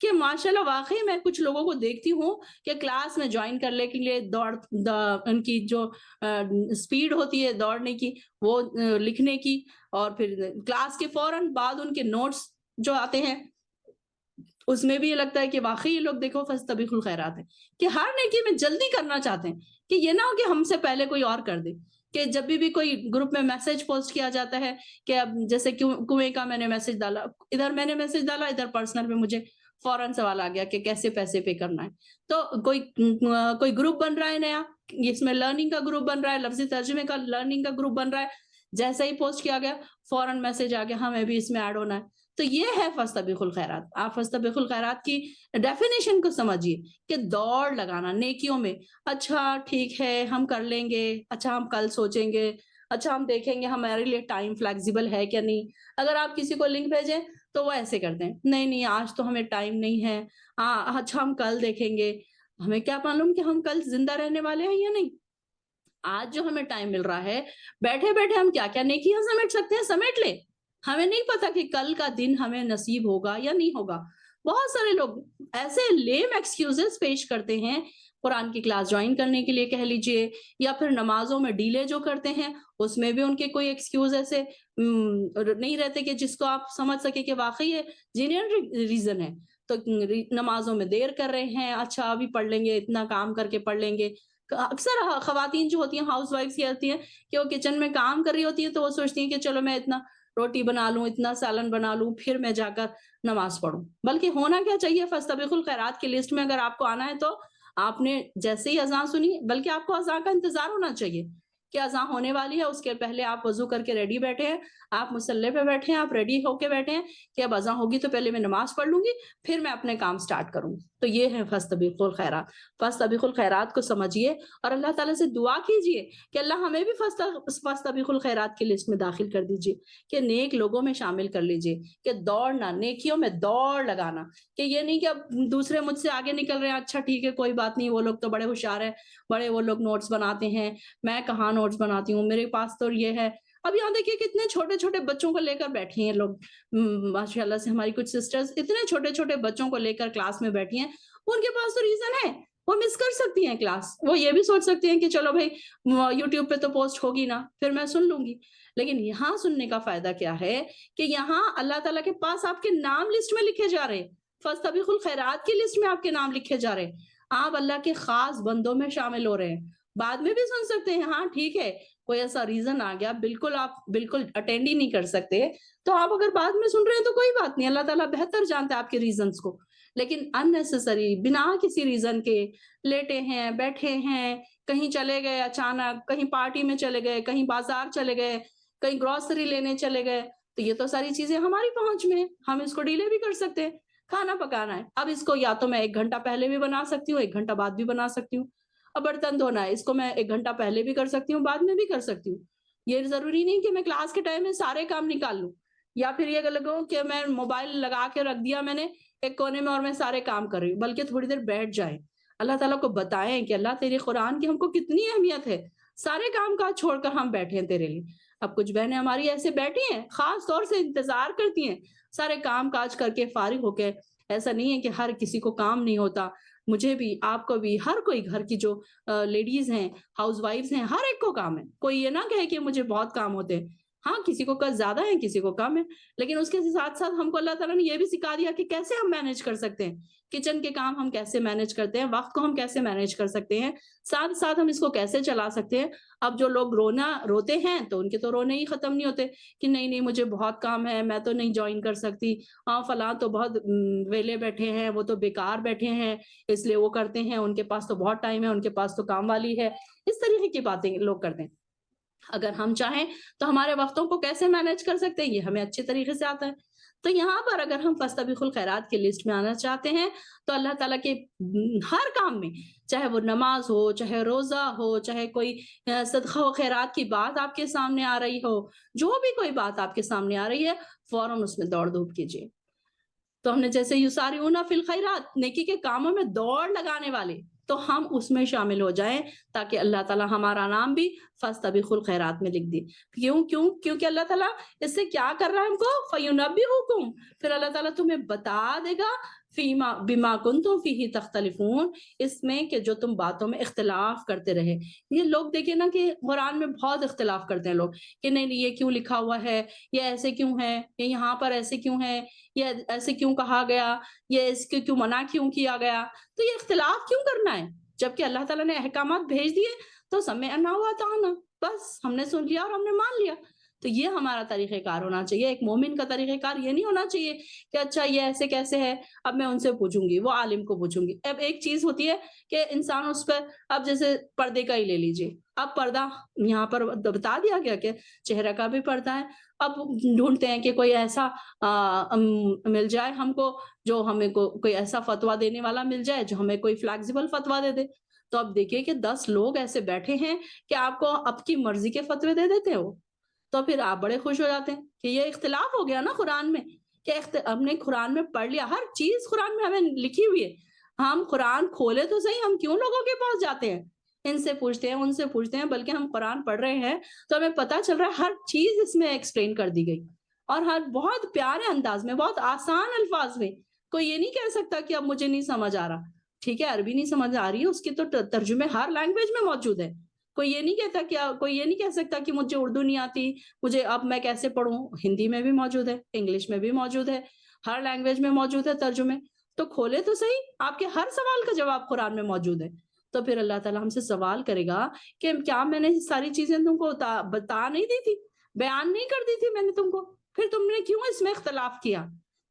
کہ ماشاءاللہ واقعی میں کچھ لوگوں کو دیکھتی ہوں کہ کلاس میں جوائن کرنے کے لیے ان کی جو سپیڈ ہوتی ہے دوڑنے کی, وہ لکھنے کی, اور پھر کلاس کے فوراً بعد ان کے نوٹس جو آتے ہیں اس میں بھی یہ لگتا ہے کہ واقعی یہ لوگ دیکھو فاستبقوا الخیرات ہے, کہ ہر نیکی میں جلدی کرنا چاہتے ہیں. کہ یہ نہ ہو کہ ہم سے پہلے کوئی اور کر دے. کہ جب بھی کوئی گروپ میں میسج پوسٹ کیا جاتا ہے کہ اب جیسے کنویں کا میں نے میسج ڈالا, ادھر میں نے میسج ڈالا, ادھر پرسنل میں مجھے فوراً سوال آ گیا کہ کیسے پیسے پے کرنا ہے. تو کوئی گروپ بن رہا ہے نیا, اس میں لرننگ کا گروپ بن رہا ہے, لفظی ترجمے کا لرننگ کا گروپ بن رہا ہے, جیسا ہی پوسٹ کیا گیا فوراً میسج آ گیا ہمیں بھی اس میں ایڈ ہونا ہے. تو یہ ہے فاستبقوا الخیرات. آپ فاستبقوا الخیرات کی ڈیفینیشن کو سمجھیے کہ دوڑ لگانا نیکیوں میں. اچھا ٹھیک ہے ہم کر لیں گے, اچھا ہم کل سوچیں گے, اچھا ہم دیکھیں گے ہمارے لیے ٹائم فلیکسیبل ہے کیا نہیں. اگر آپ کسی کو لنک بھیجیں تو وہ ایسے کرتے ہیں, نہیں نہیں آج تو ہمیں ٹائم نہیں ہے, اچھا ہم کل دیکھیں گے. ہمیں کیا معلوم کہ ہم کل زندہ رہنے والے ہیں یا نہیں. آج جو ہمیں ٹائم مل رہا ہے, بیٹھے بیٹھے ہم کیا کیا نیکیاں سمیٹ سکتے ہیں, سمیٹ لیں. ہمیں نہیں پتا کہ کل کا دن ہمیں نصیب ہوگا یا نہیں ہوگا. بہت سارے لوگ ایسے لیم ایکسکیوزز پیش کرتے ہیں قرآن کی کلاس جوائن کرنے کے لیے کہہ لیجئے, یا پھر نمازوں میں ڈیلے جو کرتے ہیں اس میں بھی ان کے کوئی ایکسکیوز ایسے نہیں رہتے کہ جس کو آپ سمجھ سکے کہ واقعی ہے جینیئن ریزن ہے. تو نمازوں میں دیر کر رہے ہیں, اچھا ابھی پڑھ لیں گے, اتنا کام کر کے پڑھ لیں گے. اکثر خواتین جو ہوتی ہیں ہاؤس وائفس یہ ہوتی ہیں کہ وہ کچن میں کام کر رہی ہوتی ہیں تو وہ سوچتی ہیں کہ چلو میں اتنا روٹی بنا لوں, اتنا سالن بنا لوں, پھر میں جا کر نماز پڑھوں. بلکہ ہونا کیا چاہیے, فاستبقوا الخیرات کی لسٹ میں اگر آپ کو آنا ہے تو آپ نے جیسے ہی اذان سنی, بلکہ آپ کو اذان کا انتظار ہونا چاہیے کہ اذان ہونے والی ہے، اس کے پہلے آپ وضو کر کے ریڈی بیٹھے ہیں، آپ مصلی پہ بیٹھے ہیں، آپ ریڈی ہو کے بیٹھے ہیں کہ اب اذان ہوگی تو پہلے میں نماز پڑھ لوں گی، پھر میں اپنے کام سٹارٹ کروں گی۔ تو یہ ہے فاستبقوا الخیرات۔ فاستبقوا الخیرات کو سمجھیے اور اللہ تعالیٰ سے دعا کیجیے کہ اللہ ہمیں بھی فاستبقوا الخیرات کی لسٹ میں داخل کر دیجیے، کہ نیک لوگوں میں شامل کر لیجیے، کہ دوڑنا، نیکیوں میں دوڑ لگانا، کہ یہ نہیں کہ اب دوسرے مجھ سے آگے نکل رہے ہیں، اچھا ٹھیک ہے کوئی بات نہیں، وہ لوگ تو بڑے ہوشیار ہیں، بڑے وہ لوگ نوٹس بناتے ہیں، میں کہاں نوٹس بناتی ہوں، میرے پاس تو یہ ہے۔ اب یہاں دیکھیے کتنے چھوٹے چھوٹے بچوں کو لے کر بیٹھی ہیں لوگ، ماشاء اللہ سے ہماری کچھ سسٹرز اتنے چھوٹے چھوٹے بچوں کو لے کر کلاس میں بیٹھی ہیں، ان کے پاس تو ریزن ہے، وہ مس کر سکتی ہیں کلاس، وہ یہ بھی سوچ سکتی ہیں کہ چلو بھائی یوٹیوب پہ تو پوسٹ ہوگی نا، پھر میں سن لوں گی۔ لیکن یہاں سننے کا فائدہ کیا ہے کہ یہاں اللہ تعالیٰ کے پاس آپ کے نام لسٹ میں لکھے جا رہے ہیں، فاستبقوا الخیرات کی لسٹ میں آپ کے نام لکھے جا رہے ہیں، آپ اللہ کے خاص بندوں میں شامل ہو رہے ہیں۔ بعد میں بھی سن سکتے ہیں، ہاں ٹھیک ہے کوئی ایسا ریزن آ گیا، بالکل آپ بالکل اٹینڈ ہی نہیں کر سکتے، تو آپ اگر بعد میں سن رہے ہیں تو کوئی بات نہیں، اللہ تعالیٰ بہتر جانتا ہے آپ کے ریزنز کو۔ لیکن اننیسیسری، بنا کسی ریزن کے لیٹے ہیں، بیٹھے ہیں، کہیں چلے گئے اچانک، کہیں پارٹی میں چلے گئے، کہیں بازار چلے گئے، کہیں گروسری لینے چلے گئے، تو یہ تو ساری چیزیں ہماری پہنچ میں ہیں، ہم اس کو ڈیلے بھی کر سکتے ہیں۔ کھانا پکانا ہے، اب اس کو یا تو میں 1 گھنٹہ پہلے بھی بنا سکتی ہوں، 1 گھنٹہ بعد بھی بنا سکتی ہوں۔ اب برتن دھونا ہے، اس کو میں 1 گھنٹہ پہلے بھی کر سکتی ہوں، بعد میں بھی کر سکتی ہوں۔ یہ ضروری نہیں کہ میں کلاس کے ٹائم میں سارے کام نکال لوں، یا پھر یہ لگوں کہ میں موبائل لگا کے رکھ دیا میں نے ایک کونے میں اور میں سارے کام کر رہی ہوں، بلکہ تھوڑی دیر بیٹھ جائیں، اللہ تعالیٰ کو بتائیں کہ اللہ تیرے قرآن کی ہم کو کتنی اہمیت ہے، سارے کام کاج چھوڑ کر ہم بیٹھے ہیں تیرے لیے۔ اب کچھ بہنیں ہماری ایسے بیٹھی ہیں، خاص طور سے انتظار کرتی ہیں سارے کام کاج کر کے فارغ ہو کے۔ ایسا نہیں ہے کہ ہر کسی کو کام نہیں ہوتا، مجھے بھی، آپ کو بھی، ہر کوئی گھر کی جو لیڈیز ہیں، ہاؤس وائفز ہیں، ہر ایک کو کام ہے۔ کوئی یہ نہ کہے کہ مجھے بہت کام ہوتے ہیں، ہاں کسی کو زیادہ ہے، کسی کو کم ہے، لیکن اس کے ساتھ ساتھ ہم کو اللہ تعالیٰ نے یہ بھی سکھا دیا کہ کیسے ہم مینج کر سکتے ہیں، کچن کے کام ہم کیسے مینج کرتے ہیں، وقت کو ہم کیسے مینج کر سکتے ہیں، ساتھ ساتھ ہم اس کو کیسے چلا سکتے ہیں۔ اب جو لوگ روتے ہیں تو ان کے تو رونے ہی ختم نہیں ہوتے کہ نہیں نہیں مجھے بہت کام ہے، میں تو نہیں جوائن کر سکتی، ہاں فلاں تو بہت ویلے بیٹھے ہیں، وہ تو بیکار بیٹھے ہیں اس لیے وہ کرتے ہیں، ان کے پاس تو بہت ٹائم ہے، ان کے پاس تو کام والی ہے، اس طریقے کی باتیں لوگ کرتے ہیں۔ اگر ہم چاہیں تو ہمارے وقتوں کو کیسے مینج کر سکتے ہیں، یہ ہمیں اچھے طریقے سے آتا ہے۔ تو یہاں پر اگر ہم فاستبقوا الخیرات کی لسٹ میں آنا چاہتے ہیں تو اللہ تعالیٰ کے ہر کام میں، چاہے وہ نماز ہو، چاہے روزہ ہو، چاہے کوئی صدقہ و خیرات کی بات آپ کے سامنے آ رہی ہو، جو بھی کوئی بات آپ کے سامنے آ رہی ہے، فوراً اس میں دوڑ دھوپ کیجیے۔ تو ہم نے جیسے یسارعون فی الخیرات، نیکی کے کاموں میں دوڑ لگانے والے، تو ہم اس میں شامل ہو جائیں تاکہ اللہ تعالیٰ ہمارا نام بھی فاستبقوا الخیرات میں لکھ دے۔ کیونکہ اللہ تعالیٰ اس سے کیا کر رہا ہے ہم کو، فَيُنَبِّئُكُم، پھر اللہ تعالیٰ تمہیں بتا دے گا، فیما بما کنتم فیہ تختلفون، اس میں کہ جو تم باتوں میں اختلاف کرتے رہے۔ یہ لوگ دیکھیں نا کہ قرآن میں بہت اختلاف کرتے ہیں لوگ کہ نہیں یہ کیوں لکھا ہوا ہے، یہ ایسے کیوں ہے، یہ یہاں پر ایسے کیوں ہے، یہ ایسے کیوں کہا گیا، یہ اس کے کیوں منع کیوں کیا گیا، تو یہ اختلاف کیوں کرنا ہے جبکہ اللہ تعالیٰ نے احکامات بھیج دیے، تو سمعنا وأطعنا، بس ہم نے سن لیا اور ہم نے مان لیا۔ تو یہ ہمارا طریقہ کار ہونا چاہیے، ایک مومن کا طریقہ کار یہ نہیں ہونا چاہیے کہ اچھا یہ ایسے کیسے ہے، اب میں ان سے پوچھوں گی، وہ عالم کو پوچھوں گی۔ اب ایک چیز ہوتی ہے کہ انسان اس پر، اب جیسے پردے کا ہی لے لیجیے، اب پردہ یہاں پر بتا دیا گیا کہ چہرہ کا بھی پردہ ہے، اب ڈھونڈتے ہیں کہ کوئی ایسا مل جائے ہم کو جو ہمیں کوئی ایسا فتویٰ دینے والا مل جائے جو ہمیں کوئی فلیکسیبل فتویٰ دے دے۔ تو اب دیکھیے کہ 10 لوگ ایسے بیٹھے ہیں کہ آپ کو اب کی مرضی کے فتوے دے دیتے ہو، تو پھر آپ بڑے خوش ہو جاتے ہیں کہ یہ اختلاف ہو گیا نا قرآن میں، کہ ہم نے قرآن میں پڑھ لیا، ہر چیز قرآن میں ہمیں لکھی ہوئی ہے، ہم قرآن کھولے تو صحیح، ہم کیوں لوگوں کے پاس جاتے ہیں، ان سے پوچھتے ہیں ان سے پوچھتے ہیں، بلکہ ہم قرآن پڑھ رہے ہیں تو ہمیں پتہ چل رہا ہے ہر چیز اس میں ایکسپلین کر دی گئی، اور ہر بہت پیارے انداز میں، بہت آسان الفاظ میں۔ کوئی یہ نہیں کہہ سکتا کہ اب مجھے نہیں سمجھ آ رہا، ٹھیک ہے عربی نہیں سمجھ آ رہی ہے، اس کے تو ترجمے ہر لینگویج میں موجود ہے۔ کوئی یہ نہیں کہتا کہ کوئی یہ نہیں کہہ سکتا کہ مجھے اردو نہیں آتی، مجھے اب میں کیسے پڑھوں، ہندی میں بھی موجود ہے، انگلش میں بھی موجود ہے، ہر لینگویج میں موجود ہے ترجمے، تو کھولے تو صحیح، آپ کے ہر سوال کا جواب قرآن میں موجود ہے۔ تو پھر اللہ تعالیٰ ہم سے سوال کرے گا کہ کیا میں نے ساری چیزیں تم کو بتا نہیں دی تھی، بیان نہیں کر دی تھی میں نے تم کو، پھر تم نے کیوں اس میں اختلاف کیا؟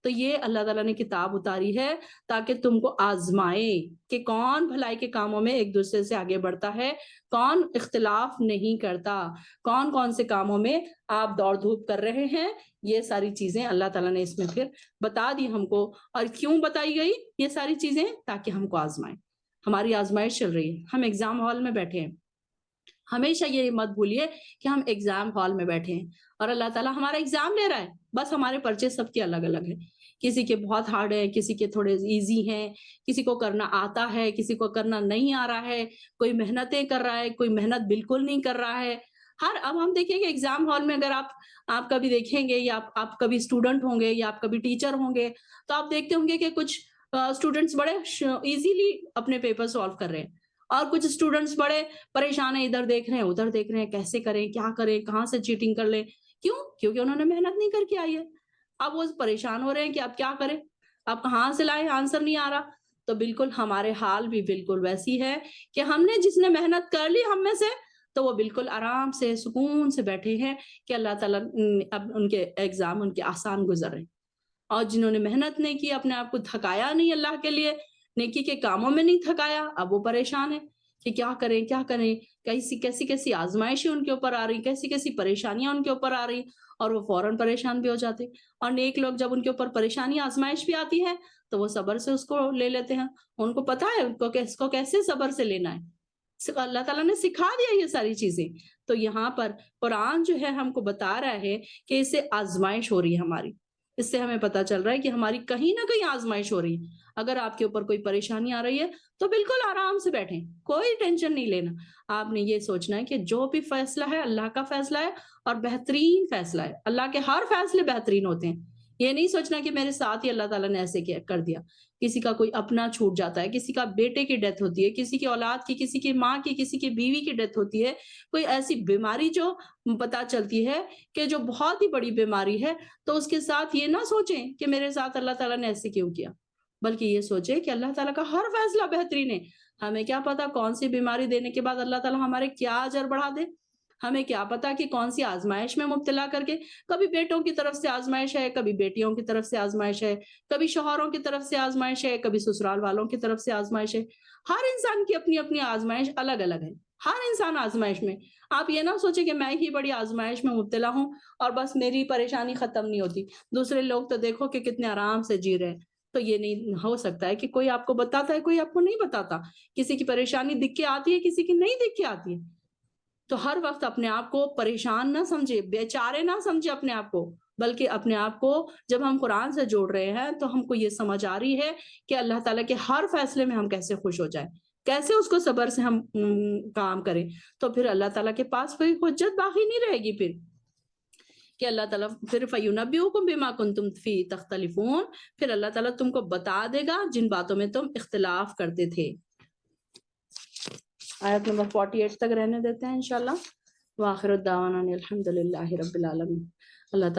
تو یہ اللہ تعالیٰ نے کتاب اتاری ہے تاکہ تم کو آزمائے کہ کون بھلائی کے کاموں میں ایک دوسرے سے آگے بڑھتا ہے، کون اختلاف نہیں کرتا، کون کون سے کاموں میں آپ دوڑ دھوپ کر رہے ہیں. یہ ساری چیزیں اللہ تعالیٰ نے اس میں پھر بتا دی ہم کو. اور کیوں بتائی گئی یہ ساری چیزیں؟ تاکہ ہم کو آزمائیں. ہماری آزمائش چل رہی ہے، ہم ایگزام ہال میں بیٹھے ہیں. ہمیشہ یہ مت بھولیے کہ ہم ایگزام ہال میں بیٹھے ہیں اور اللہ تعالیٰ ہمارا ایگزام لے رہا ہے. بس ہمارے پرچے سب کے الگ الگ ہیں، کسی کے بہت ہارڈ ہے، کسی کے تھوڑے ایزی ہیں، کسی کو کرنا آتا ہے، کسی کو کرنا نہیں آ رہا ہے، کوئی محنتیں کر رہا ہے، کوئی محنت بالکل نہیں کر رہا ہے. اب ہم دیکھیں گے ایگزام ہال میں، اگر آپ کبھی دیکھیں گے یا آپ کبھی اسٹوڈنٹ ہوں گے یا آپ کبھی ٹیچر ہوں گے تو آپ دیکھتے ہوں گے کہ کچھ اسٹوڈنٹس بڑے ایزیلی اپنے پیپر سالو کر رہے ہیں اور کچھ اسٹوڈنٹس بڑے پریشان ہیں، ادھر دیکھ رہے ہیں ادھر دیکھ رہے ہیں، کیسے کریں، کیا کریں، کہاں سے چیٹنگ کر لیں. کیوں؟ کیونکہ انہوں نے محنت نہیں کر کے آئی ہے. اب وہ پریشان ہو رہے ہیں کہ اب کیا کریں، اب کہاں سے لائیں، آنسر نہیں آ رہا. تو بالکل ہمارے حال بھی بالکل ویسی ہے کہ ہم نے جس نے محنت کر لی ہم میں سے تو وہ بالکل آرام سے سکون سے بیٹھے ہیں کہ اللہ تعالیٰ اب ان کے ایگزام ان کے آسان گزر رہے. اور جنہوں نے محنت نہیں کی، اپنے آپ کو تھکایا نہیں اللہ کے لیے، نیکی کے کاموں میں نہیں تھکایا، اب وہ پریشان ہے کہ کیا کریں کیا کریں. کیسی آزمائشیں ان کے اوپر آ رہی، کیسی پریشانیاں ان کے اوپر آ رہی اور وہ فوراً پریشان بھی ہو جاتے. اور نیک لوگ جب ان کے اوپر پریشانی آزمائش بھی آتی ہے تو وہ صبر سے اس کو لے لیتے ہیں. ان کو پتا ہے ان کو اس کو کیسے صبر سے لینا ہے، اللہ تعالیٰ نے سکھا دیا یہ ساری چیزیں. تو یہاں پر قرآن جو ہے ہم کو بتا رہا ہے کہ اس سے آزمائش ہو رہی ہے ہماری. اس سے ہمیں پتا چل رہا ہے کہ ہماری کہیں نہ کہیں آزمائش ہو رہی ہے. اگر آپ کے اوپر کوئی پریشانی آ رہی ہے تو بالکل آرام سے بیٹھیں، کوئی ٹینشن نہیں لینا. آپ نے یہ سوچنا ہے کہ جو بھی فیصلہ ہے اللہ کا فیصلہ ہے اور بہترین فیصلہ ہے. اللہ کے ہر فیصلے بہترین ہوتے ہیں. یہ نہیں سوچنا کہ میرے ساتھ ہی اللہ تعالیٰ نے ایسے کر دیا. کسی کا کوئی اپنا چھوٹ جاتا ہے، کسی کا بیٹے کی ڈیتھ ہوتی ہے، کسی کی اولاد کی، کسی کی ماں کی، کسی کی بیوی کی ڈیتھ ہوتی ہے، کوئی ایسی بیماری جو پتا چلتی ہے کہ جو بہت ہی بڑی بیماری ہے، تو اس کے ساتھ یہ نہ سوچیں کہ میرے ساتھ اللہ تعالیٰ نے ایسے کیوں کیا، بلکہ یہ سوچیں کہ اللہ تعالیٰ کا ہر فیصلہ بہترین ہے. ہمیں کیا پتا کون سی بیماری دینے کے بعد اللہ تعالیٰ ہمارے کیا اجر بڑھا دے. ہمیں کیا پتا کہ کون سی آزمائش میں مبتلا کر کے، کبھی بیٹوں کی طرف سے آزمائش ہے، کبھی بیٹیوں کی طرف سے آزمائش ہے، کبھی شوہروں کی طرف سے آزمائش ہے، کبھی سسرال والوں کی طرف سے آزمائش ہے. ہر انسان کی اپنی اپنی آزمائش الگ الگ ہے. ہر انسان آزمائش میں. آپ یہ نہ سوچیں کہ میں ہی بڑی آزمائش میں مبتلا ہوں اور بس میری پریشانی ختم نہیں ہوتی، دوسرے لوگ تو دیکھو کہ کتنے آرام سے جی رہے ہیں. تو یہ نہیں ہو سکتا ہے کہ کوئی آپ کو بتاتا ہے، کوئی آپ کو نہیں بتاتا. کسی کی پریشانی دکھ کے آتی ہے، کسی کی نہیں دکھ کے آتی ہے. تو ہر وقت اپنے آپ کو پریشان نہ سمجھے، بیچارے نہ سمجھے اپنے آپ کو، بلکہ اپنے آپ کو جب ہم قرآن سے جوڑ رہے ہیں تو ہم کو یہ سمجھ آ رہی ہے کہ اللہ تعالیٰ کے ہر فیصلے میں ہم کیسے خوش ہو جائیں، کیسے اس کو صبر سے ہم کام کریں. تو پھر اللہ تعالیٰ کے پاس کوئی حجت باقی نہیں رہے گی پھر کہ اللہ تعالیٰ پھر فَيُنَبِّئُكُم بِمَا كُنتُمْ فِيهِ تَخْتَلِفُونَ، پھر اللہ تعالیٰ تم کو بتا دے گا جن باتوں میں تم اختلاف کرتے تھے. آیت نمبر 48 تک رہنے دیتے ہیں انشاءاللہ. وآخر الدعوانا الحمد للہ رب العالمین. اللہ تعالیٰ